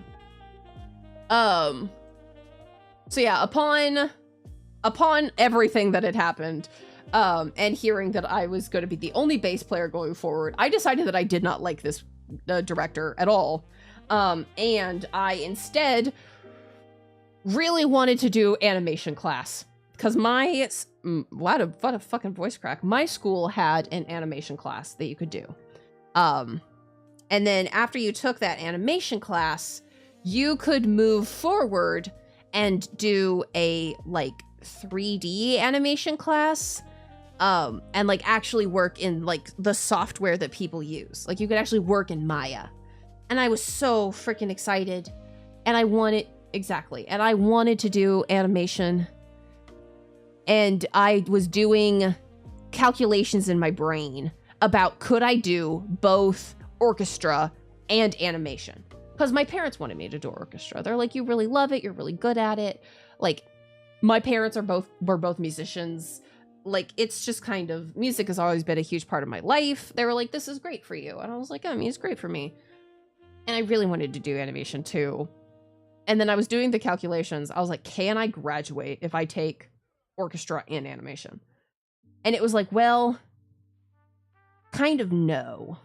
Upon everything that had happened, and hearing that I was going to be the only bass player going forward, I decided that I did not like this director at all. And I instead really wanted to do animation class. Because what a fucking voice crack. My school had an animation class that you could do. And then after you took that animation class, you could move forward and do a, like, 3D animation class. And, like, actually work in, like, the software that people use. Like, you could actually work in Maya. And I was so freaking excited. And I wanted to do animation. And I was doing calculations in my brain about could I do both orchestra and animation? Because my parents wanted me to do orchestra. They're like, you really love it. You're really good at it. Like, my parents were both musicians. Like, it's just kind of, music has always been a huge part of my life. They were like, this is great for you. And I was like, I mean, it's great for me. And I really wanted to do animation too. And then I was doing the calculations. I was like, can I graduate if I take orchestra and animation? And it was like, well, kind of no.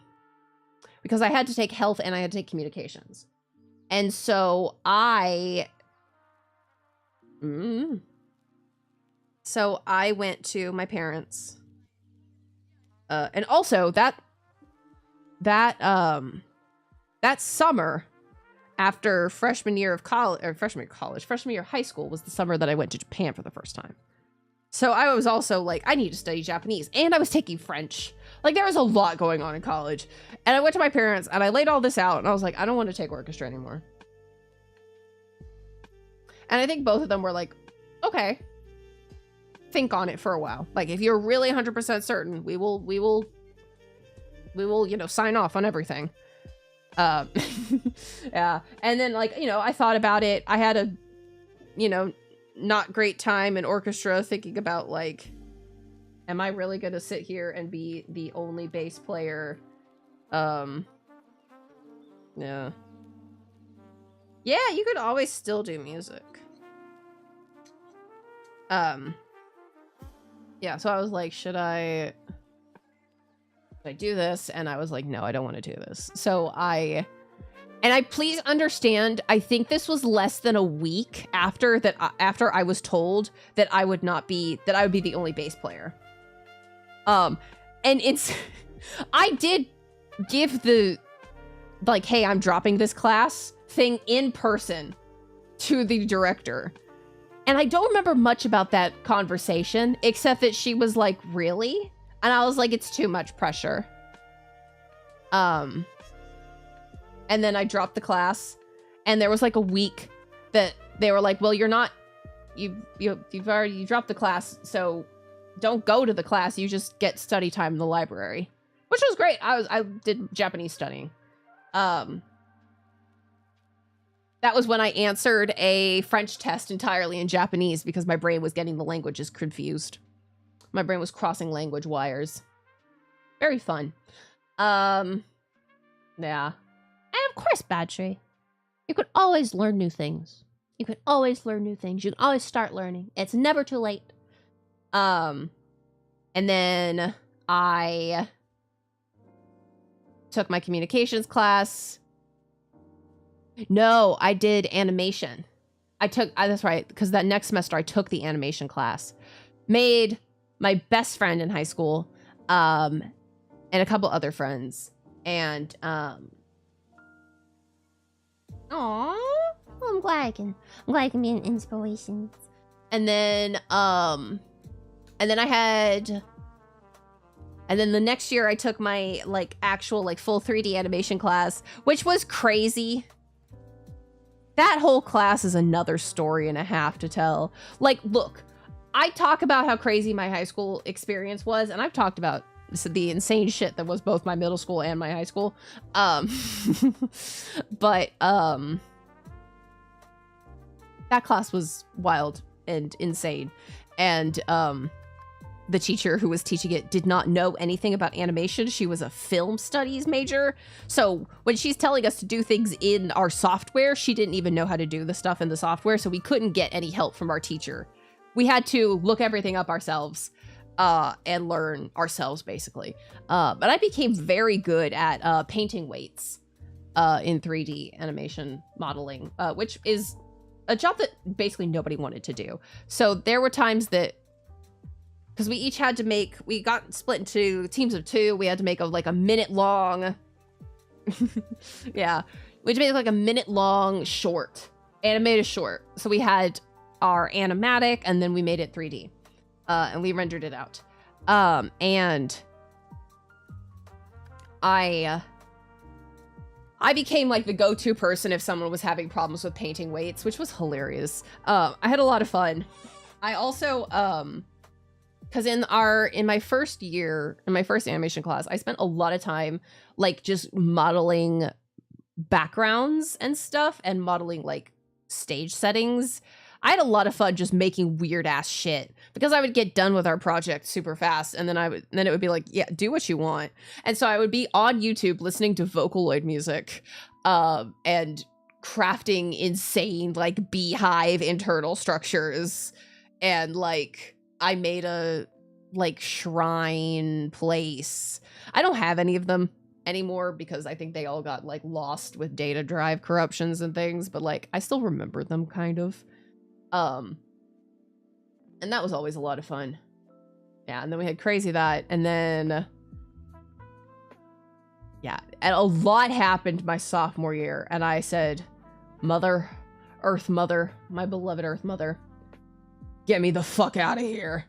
Because I had to take health and I had to take communications. And so I went to my parents. And also that summer after freshman year of high school was the summer that I went to Japan for the first time. So I was also like, I need to study Japanese, and I was taking French. Like, there was a lot going on in college. And I went to my parents and I laid all this out and I was like, I don't want to take orchestra anymore. And I think both of them were like, okay, think on it for a while. Like, if you're really 100% certain, we will, you know, sign off on everything. Yeah. And then, like, you know, I thought about it. I had a, you know, not great time in orchestra thinking about, like, am I really going to sit here and be the only bass player? Yeah. Yeah, you could always still do music. Yeah, so I was like, should I do this? And I was like, no, I don't want to do this. So please understand, I think this was less than a week after I was told that I would be the only bass player. And it's, I did give the, like, hey, I'm dropping this class thing in person to the director. And I don't remember much about that conversation, except that she was like, really? And I was like, it's too much pressure. And then I dropped the class, and there was like a week that they were like, well, you're not, you've dropped the class, so don't go to the class. You just get study time in the library, which was great. I did Japanese studying. That was when I answered a French test entirely in Japanese because my brain was getting the languages confused. My brain was crossing language wires. Very fun. Yeah.
And of course, Badtree, you could always learn new things. You can always learn new things. You can always start learning. It's never too late. And then I took my communications class. No, I did animation. That's right, because that next semester I took the animation class. Made my best friend in high school, and a couple other friends. And,
Aww. Well, I'm glad I can be an inspiration.
And then the next year I took my, like, actual, like, full 3D animation class, which was crazy. That whole class is another story and a half to tell. Like, look, I talk about how crazy my high school experience was, and I've talked about the insane shit that was both my middle school and my high school. But that class was wild and insane. And the teacher who was teaching it did not know anything about animation. She was a film studies major. So when she's telling us to do things in our software, she didn't even know how to do the stuff in the software. So we couldn't get any help from our teacher. We had to look everything up ourselves and learn ourselves, basically. But I became very good at painting weights in 3D animation modeling, which is a job that basically nobody wanted to do. So there were times that, because we each had to make, we got split into teams of 2. We had to make a minute long, yeah, we had to make like a minute long short, animated short. So we had our animatic, and then we made it 3D, and we rendered it out. And I became like the go-to person if someone was having problems with painting weights, which was hilarious. I had a lot of fun. I also, because in my first year, in my first animation class, I spent a lot of time like just modeling backgrounds and stuff and modeling like stage settings. I had a lot of fun just making weird ass shit because I would get done with our project super fast, and then it would be like, yeah, do what you want. And so I would be on YouTube listening to Vocaloid music, and crafting insane like beehive internal structures, and like I made a like shrine place. I don't have any of them anymore because I think they all got like lost with data drive corruptions and things, but like I still remember them kind of. And that was always a lot of fun. Yeah, and then we had Crazy That, and then yeah, and a lot happened my sophomore year, and I said, Mother, Earth Mother, my beloved Earth Mother,
Get me the fuck out of here.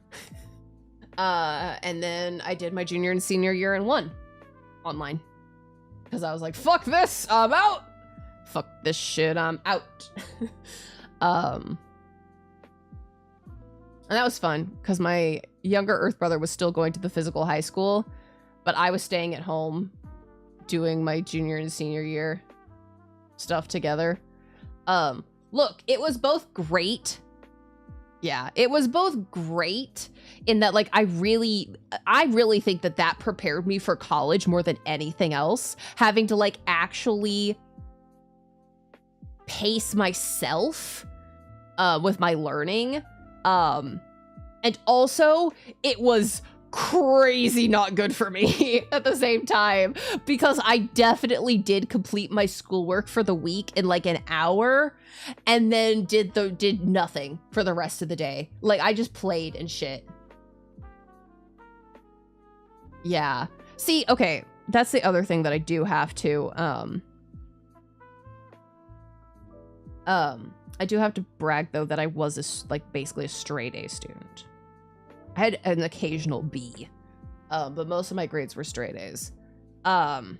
And then I did my junior and senior year in one online. Because I was like, fuck this, I'm out. Fuck this shit, I'm out. And that was fun because my younger Earth brother was still going to the physical high school, but I was staying at home doing my junior and senior year stuff together. Look, it was both great. Yeah, it was both great in that, like, I really think that that prepared me for college more than anything else. Having to, like, actually pace myself with my learning. And also, it was crazy not good for me at the same time, because I definitely did complete my schoolwork for the week in like an hour and then did nothing for the rest of the day. Like, I just played and shit. Yeah. See, okay, that's the other thing that I do have to I do have to brag though that I was basically a straight A student. I had an occasional B, but most of my grades were straight A's. And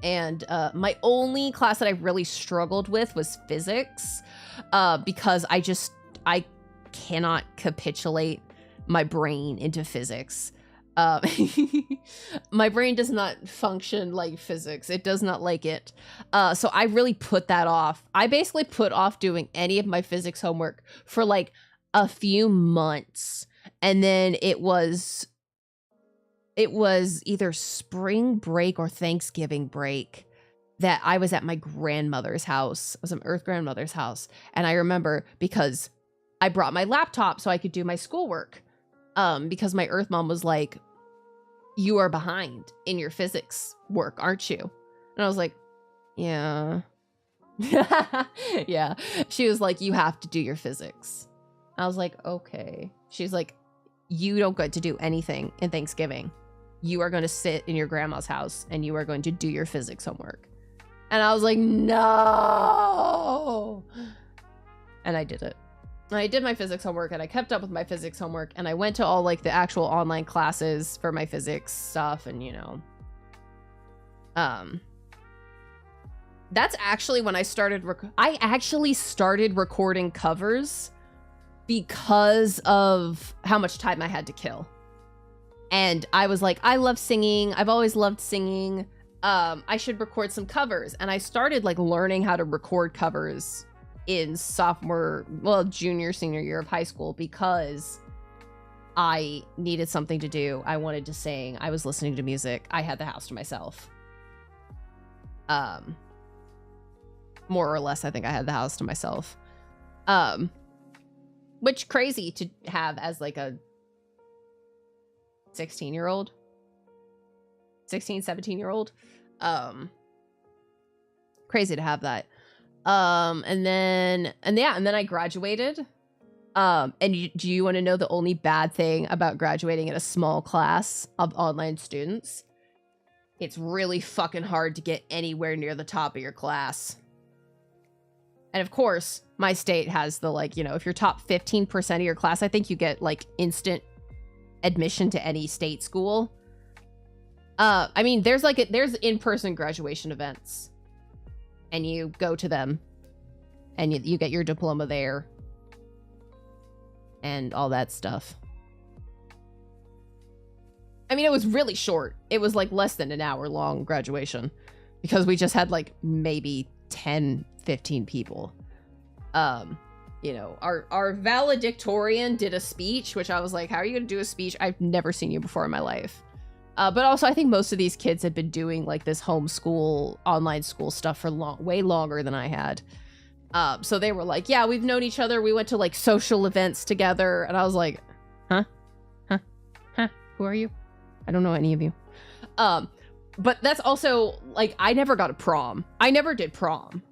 my only class that I really struggled with was physics, because I cannot capitulate my brain into physics. My brain does not function like physics. It does not like it. So I really put that off. I basically put off doing any of my physics homework for like a few months, and then it was either spring break or Thanksgiving break that I was at my grandmother's house. I was at my Earth grandmother's house, and I remember because I brought my laptop so I could do my schoolwork, because my Earth mom was like, "You are behind in your physics work, aren't you?" And I was like, "Yeah." Yeah. She was like, "You have to do your physics." I was like, okay. She's like, "You don't get to do anything in Thanksgiving. You are going to sit in your grandma's house and you are going to do your physics homework." And I was like, no. And I did it. And I did my physics homework, and I kept up with my physics homework, and I went to all like the actual online classes for my physics stuff, and you know. That's actually when I started started recording covers because of how much time I had to kill. And I was like, I love singing. I've always loved singing. I should record some covers. And I started like learning how to record covers in junior, senior year of high school because I needed something to do. I wanted to sing. I was listening to music. I had the house to myself. More or less, I think I had the house to myself. Which crazy to have as like a 16-year-old, 16, 17-year-old. Crazy to have that. And then I graduated. And do you want to know the only bad thing about graduating in a small class of online students? It's really fucking hard to get anywhere near the top of your class. And of course, my state has the, like, you know, if you're top 15% of your class, I think you get like instant admission to any state school. I mean, there's in-person graduation events, and you go to them, and you get your diploma there, and all that stuff. I mean, it was really short. It was like less than an hour long graduation, because we just had like maybe 10, 15 people. You know, our valedictorian did a speech, which I was like, how are you gonna do a speech? I've never seen you before in my life. But also, I think most of these kids had been doing like this homeschool, online school stuff for way longer than I had. So they were like, yeah, we've known each other. We went to like social events together. And I was like, huh? Who are you? I don't know any of you. But that's also like, I never got a prom. I never did prom.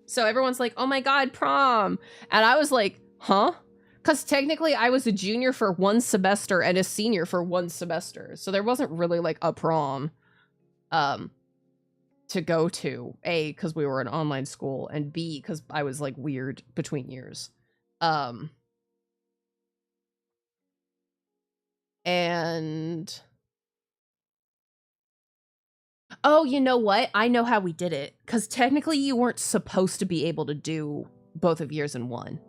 So everyone's like, oh my God, prom. And I was like, huh? Because technically I was a junior for one semester and a senior for one semester. So there wasn't really like a prom. to go to. A, because we were an online school, and B, because I was like weird between years. And oh, you know what? I know how we did it. Because technically you weren't supposed to be able to do both of years in one.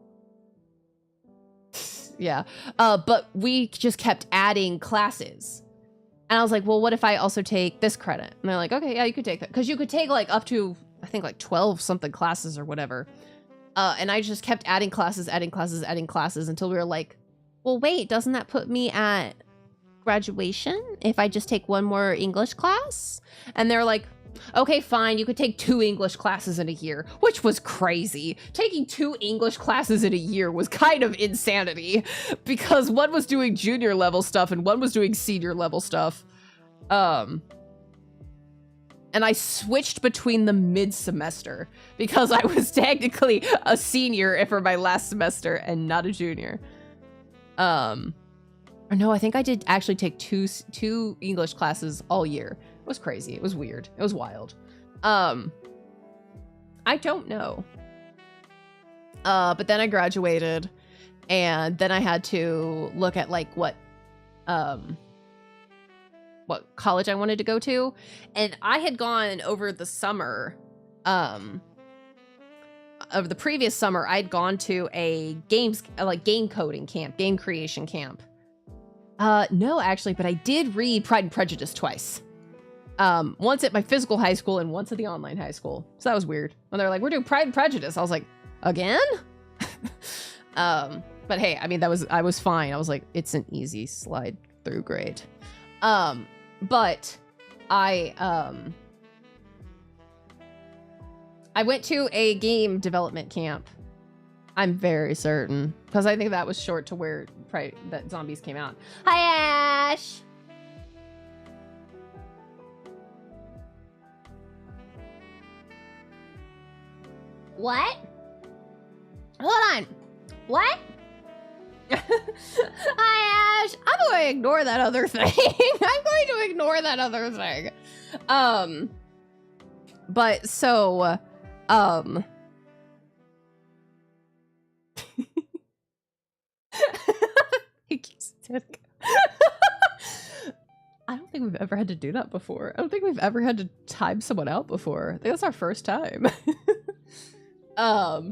Yeah. But we just kept adding classes. And I was like, well, what if I also take this credit? And they're like, okay, yeah, you could take that. Because you could take like up to, I think like 12 something classes or whatever. And I just kept adding classes until we were like, well, wait, doesn't that put me at graduation if I just take one more English class? And they're like, okay, fine, you could take 2 English classes in a year, which was crazy. Taking 2 English classes in a year was kind of insanity because one was doing junior level stuff and one was doing senior level stuff. And I switched between them mid-semester because I was technically a senior for my last semester and not a junior. Or no, I think I did actually take two English classes all year. It was crazy. It was weird. It was wild. I don't know. But then I graduated, and then I had to look at like what college I wanted to go to, and I had gone over the summer. Of the previous summer, I'd gone to a game coding camp, game creation camp. No, actually, but I did read Pride and Prejudice twice. Once at my physical high school and once at the online high school. So that was weird. When they're like, we're doing Pride and Prejudice, I was like, again? But hey, I mean, I was fine. I was like, it's an easy slide through grade. But I went to a game development camp. I'm very certain, because I think that was short to where that zombies came out. Hi, Ash!
What?
Hold on. What? Hi, Ash. I'm going to ignore that other thing. I'm going to ignore that other thing. But so, I don't think we've ever had to do that before. I don't think we've ever had to time someone out before. I think that's our first time. What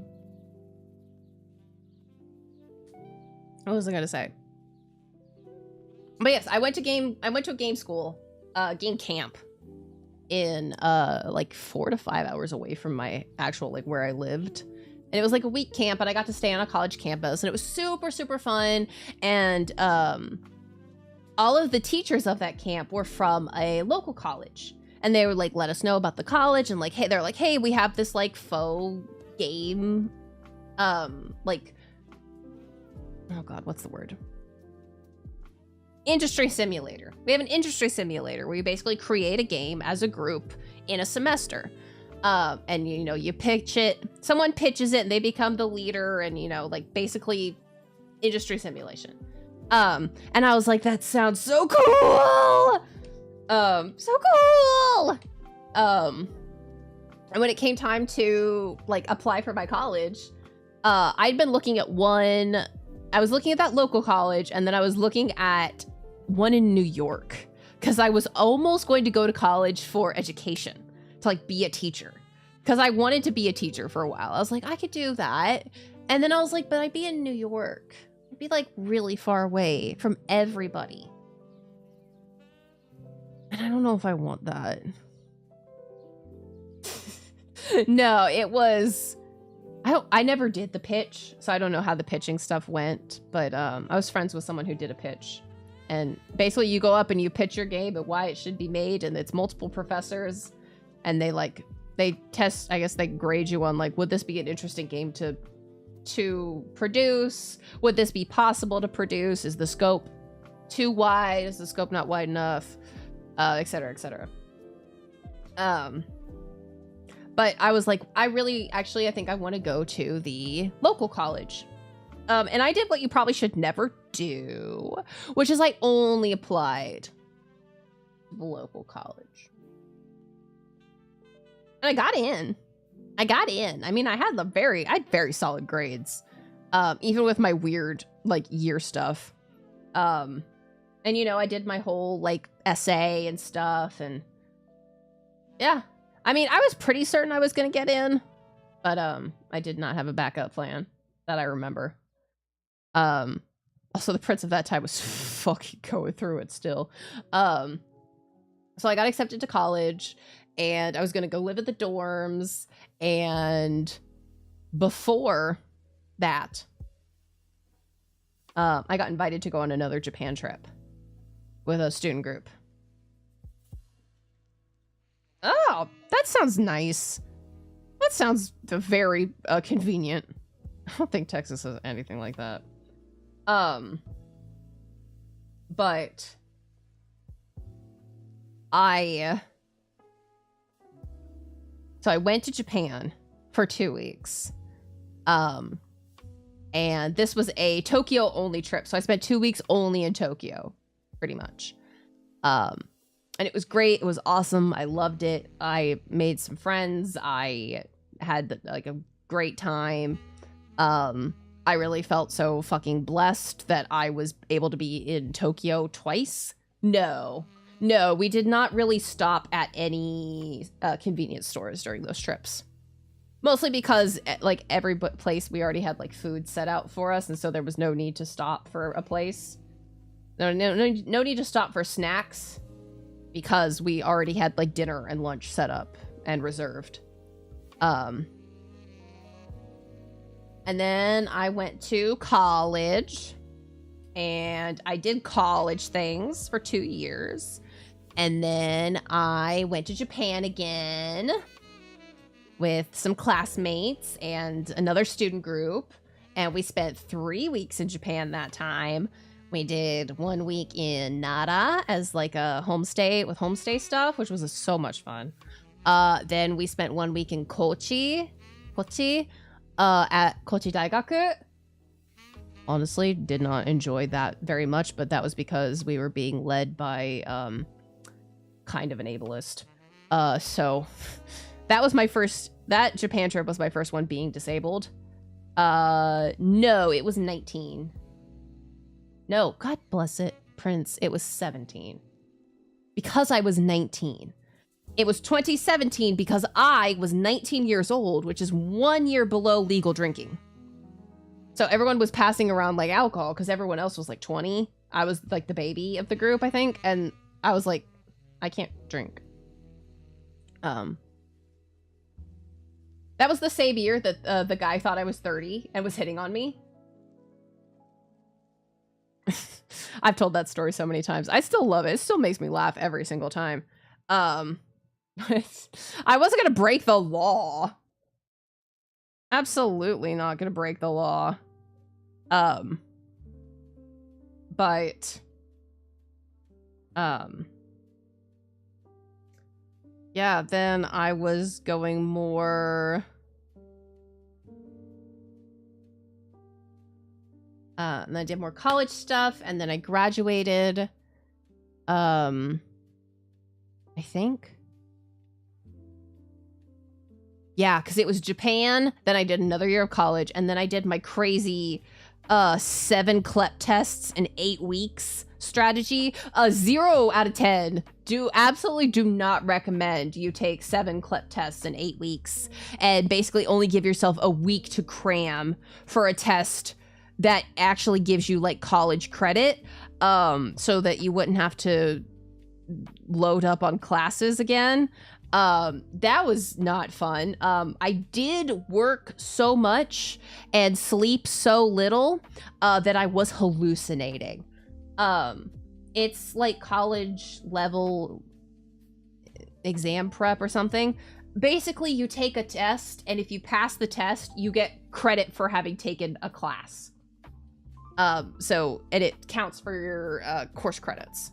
was I gonna say? But yes, I went to a game school, game camp in like 4 to 5 hours away from my actual like where I lived. And it was like a week camp, and I got to stay on a college campus, and it was super, super fun. And all of the teachers of that camp were from a local college, and they would like let us know about the college, and like, hey, they're like, hey, we have this like faux game, like, oh god, what's the word? Industry simulator. We have an industry simulator where you basically create a game as a group in a semester. And you know, you pitch it, someone pitches it, and they become the leader, and you know, like basically industry simulation. And I was like, that sounds so cool! So cool! And when it came time to like apply for my college, I'd been looking at I was looking at that local college, and then I was looking at one in New York, because I was almost going to go to college for education, to like be a teacher, because I wanted to be a teacher for a while. I was like, I could do that. And then I was like, but I'd be in New York. I'd be like really far away from everybody. And I don't know if I want that. No, it was... I never did the pitch, so I don't know how the pitching stuff went, but I was friends with someone who did a pitch. And basically you go up and you pitch your game and why it should be made, and it's multiple professors, and they test, I guess they grade you on like, would this be an interesting game to produce? Would this be possible to produce? Is the scope too wide? Is the scope not wide enough? Et cetera, et cetera. But I was like, I think I want to go to the local college. And I did what you probably should never do, which is I only applied to the local college. And I got in. I mean, I had very solid grades. Even with my weird, like, year stuff. And, you know, I did my whole, like, essay and stuff, and yeah. I mean, I was pretty certain I was gonna get in, but, I did not have a backup plan that I remember. Also, the prince of that time was fucking going through it still. So I got accepted to college, and I was gonna go live at the dorms, and before that, I got invited to go on another Japan trip with a student group. Oh, that sounds nice. That sounds very convenient. I don't think Texas has anything like that. But I went to Japan for 2 weeks. And this was a Tokyo only trip. So I spent 2 weeks only in Tokyo, pretty much. And it was great. It was awesome. I loved it. I made some friends. I had like a great time. I really felt so fucking blessed that I was able to be in Tokyo twice. No, we did not really stop at any convenience stores during those trips. Mostly because, like, every place we already had, like, food set out for us, and so there was no need to stop for a place. No need to stop for snacks, because we already had, like, dinner and lunch set up and reserved. And then I went to college, and I did college things for 2 years. And then I went to Japan again with some classmates and another student group, and we spent 3 weeks in Japan that time. We did 1 week in Nara as like a homestay with homestay stuff, which was so much fun. Then we spent 1 week in Kochi at Kochi Daigaku. Honestly, did not enjoy that very much, but that was because we were being led by kind of an ableist. So that was that Japan trip was my first one being disabled. No, it was 19. No, God bless it, Prince. It was 17. Because I was 19. It was 2017 because I was 19 years old, which is 1 year below legal drinking. So everyone was passing around like alcohol because everyone else was like 20. I was like the baby of the group, I think. And I was like, I can't drink. That was the same year that the guy thought I was 30 and was hitting on me. I've told that story so many times. I still love it. It still makes me laugh every single time. I wasn't gonna break the law. Absolutely not gonna break the law. But yeah, then I was going more and I did more college stuff, and then I graduated. I think. Yeah, because it was Japan, then I did another year of college, and then I did my crazy 7 CLEP tests in 8 weeks strategy. 0 out of 10. Absolutely do not recommend you take 7 CLEP tests in 8 weeks and basically only give yourself a week to cram for a test that actually gives you like college credit, so that you wouldn't have to load up on classes again. That was not fun. I did work so much and sleep so little that I was hallucinating. It's like college level exam prep or something. Basically, you take a test, and if you pass the test, you get credit for having taken a class. And it counts for your course credits.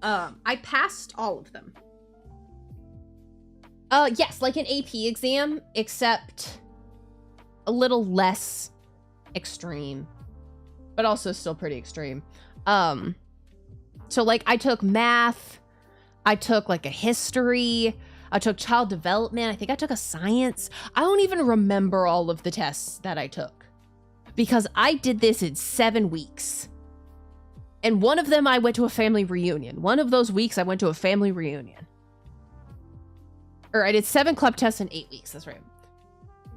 I passed all of them. Yes, like an AP exam, except a little less extreme, but also still pretty extreme. So like I took math, I took like a history, I took child development. I think I took a science. I don't even remember all of the tests that I took because I did this in 7 weeks. And one of them, I went to a family reunion. One of those weeks, I went to a family reunion. Or I did 7 club tests in 8 weeks. That's right.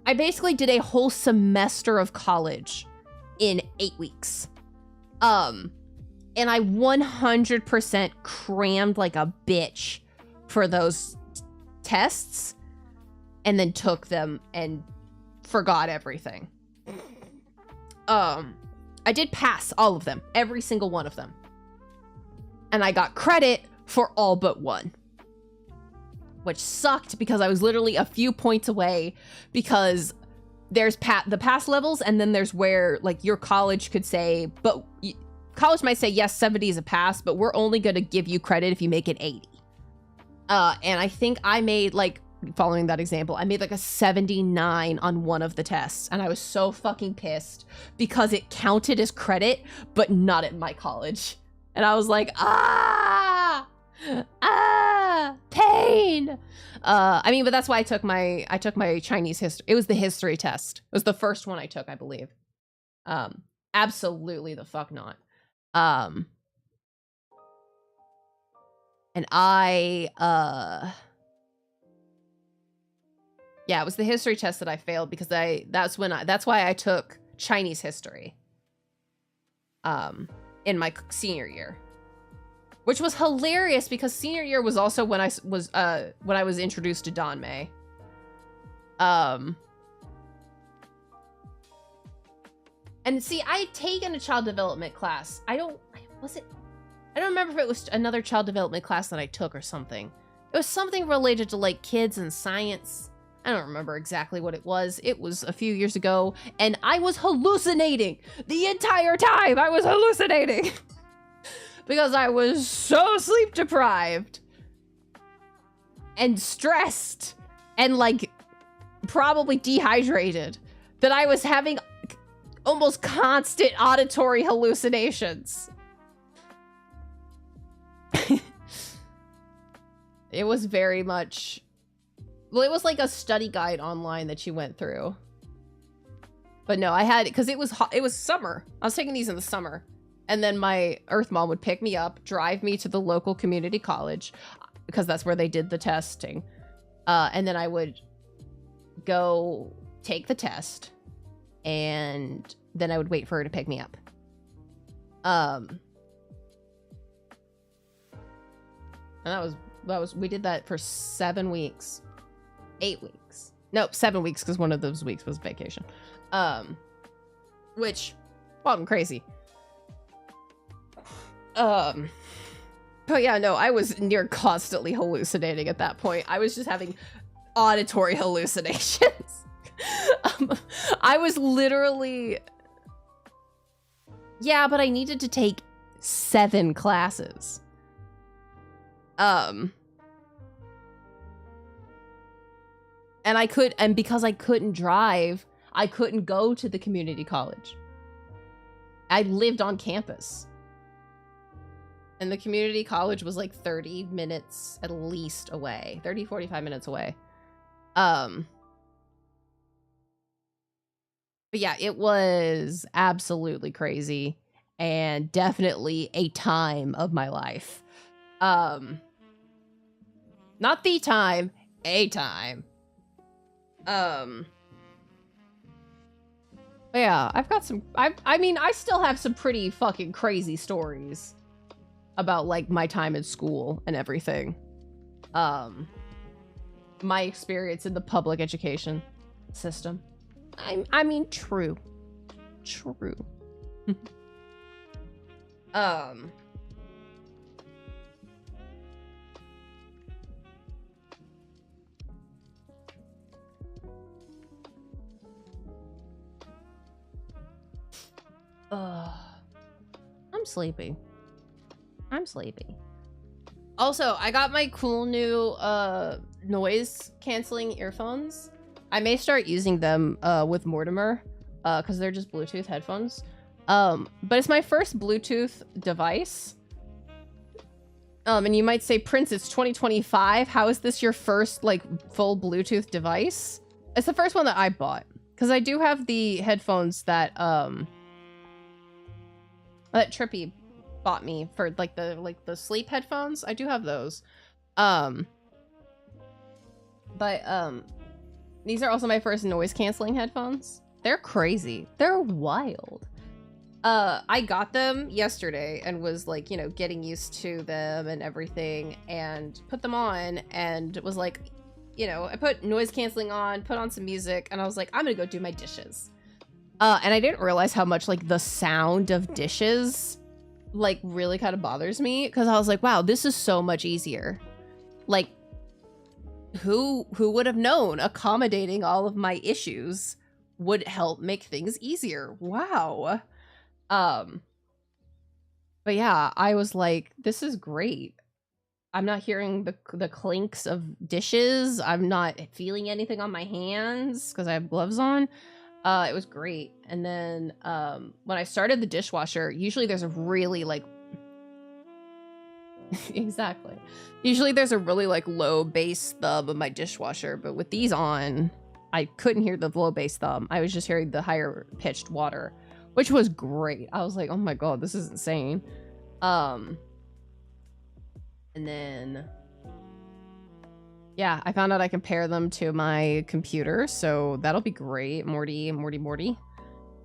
I basically did a whole semester of college in 8 weeks. And I 100% crammed like a bitch for those tests and then took them and forgot everything. I did pass all of them, every single one of them. And I got credit for all but one. Which sucked because I was literally a few points away because there's the pass levels and then there's where like your college could say, but college might say, yes, 70 is a pass, but we're only going to give you credit if you make it 80. And I think I made like, following that example, I made like a 79 on one of the tests. And I was so fucking pissed because it counted as credit, but not at my college. And I was like, pain. I mean, but that's why I took my Chinese history. It was the history test. It was the first one I took, I believe. Absolutely the fuck not. And yeah, it was the history test that I failed because that's why I took Chinese history. In my senior year. Which was hilarious because senior year was also when I was introduced to Danmei. And see, I had taken a child development class. I don't remember if it was another child development class that I took or something. It was something related to like kids and science. I don't remember exactly what it was. It was a few years ago and I was hallucinating the entire time. I was hallucinating. Because I was so sleep deprived and stressed and like probably dehydrated that I was having almost constant auditory hallucinations. It was very much, well, it was like a study guide online that you went through. But no, I had, because it was hot, it was summer. I was taking these in the summer. And then my Earth mom would pick me up, drive me to the local community college, because that's where they did the testing. And then I would go take the test, and then I would wait for her to pick me up. And that was we did that for 7 weeks. 8 weeks. Nope, 7 weeks, because one of those weeks was vacation. Which wasn't crazy. But yeah, no, I was near constantly hallucinating at that point. I was just having auditory hallucinations. I was literally, yeah, but I needed to take 7 classes. And because I couldn't drive, I couldn't go to the community college. I lived on campus. And the community college was like 30 minutes at least away. 30, 45 minutes away. But yeah, it was absolutely crazy. And definitely a time of my life. Not the time, a time. But yeah, I've got some, I mean, I still have some pretty fucking crazy stories about like my time in school and everything. My experience in the public education system. I mean, true. I'm sleepy. Also, I got my cool new noise canceling earphones. I may start using them with Mortimer because they're just Bluetooth headphones. But it's my first Bluetooth device. And you might say, Prince, it's 2025. How is this your first, like, full Bluetooth device? It's the first one that I bought. Because I do have the headphones that Trippy bought me for, like, the sleep headphones. I do have those. These are also my first noise-canceling headphones. They're crazy. They're wild. I got them yesterday and was like, you know, getting used to them and everything and put them on and was like, you know, I put noise canceling on, put on some music, and I was like, I'm gonna go do my dishes. And I didn't realize how much like the sound of dishes like really kind of bothers me because I was like, wow, this is so much easier. Like, who would have known accommodating all of my issues would help make things easier? Wow. But yeah, I was like, this is great. I'm not hearing the clinks of dishes. I'm not feeling anything on my hands because I have gloves on. It was great. And then when I started the dishwasher, usually there's a really like exactly. Usually there's a really like low bass thumb of my dishwasher, but with these on, I couldn't hear the low bass thumb. I was just hearing the higher pitched water, which was great. I was like, oh my god, this is insane. And then yeah, I found out I can pair them to my computer, so that'll be great. Morty.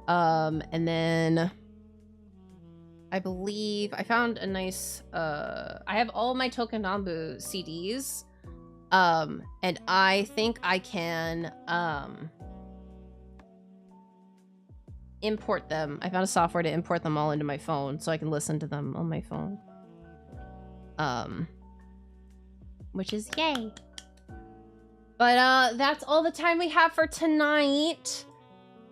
And then I believe I found a nice I have all my Tokonambu CDs. And I think I can import them. I found a software to import them all into my phone so I can listen to them on my phone. Which is yay. But that's all the time we have for tonight.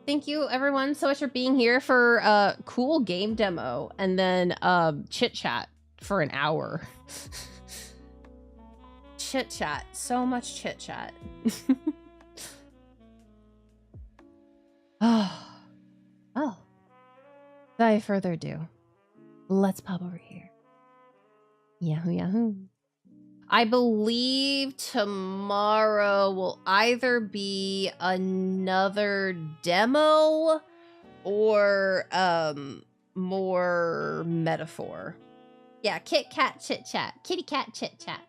Thank you everyone so much for being here for a cool game demo and then chit chat for an hour. Chit chat, so much chit chat. Oh, without further ado, let's pop over here. Yahoo. I believe tomorrow will either be another demo or more metaphor. Yeah, Kit Kat chit chat. Kitty cat chit chat.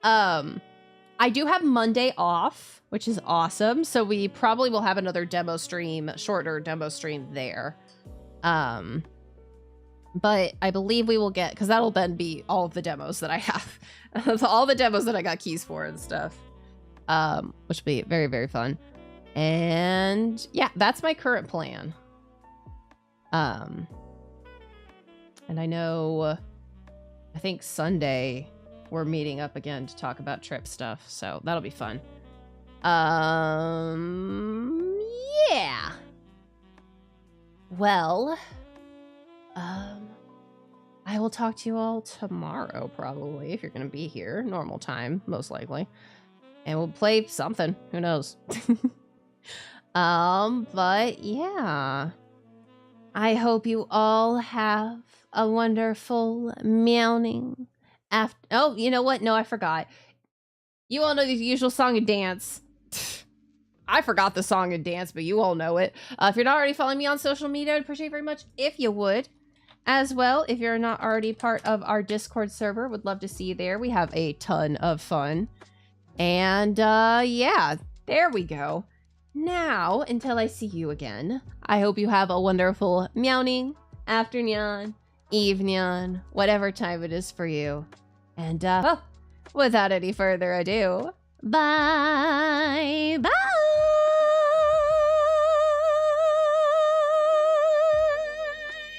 I do have Monday off, which is awesome. So we probably will have another demo stream, shorter demo stream there. But I believe we will get, because that'll then be all of the demos that I have. All the demos that I got keys for and stuff. Which will be very, very fun. And yeah, that's my current plan. And I know, I think Sunday we're meeting up again to talk about trip stuff. So that'll be fun. Yeah. Well, I will talk to you all tomorrow, probably, if you're going to be here. Normal time, most likely. And we'll play something. Who knows? But yeah. I hope you all have a wonderful meowing after. Oh, you know what? No, I forgot. You all know the usual song and dance. I forgot the song and dance, but you all know it. If you're not already following me on social media, I'd appreciate it very much if you would. As well, if you're not already part of our Discord server, would love to see you there. We have a ton of fun. And yeah, there we go. Now, until I see you again, I hope you have a wonderful meowing, afternoon, evening, whatever time it is for you. And without any further ado, bye bye.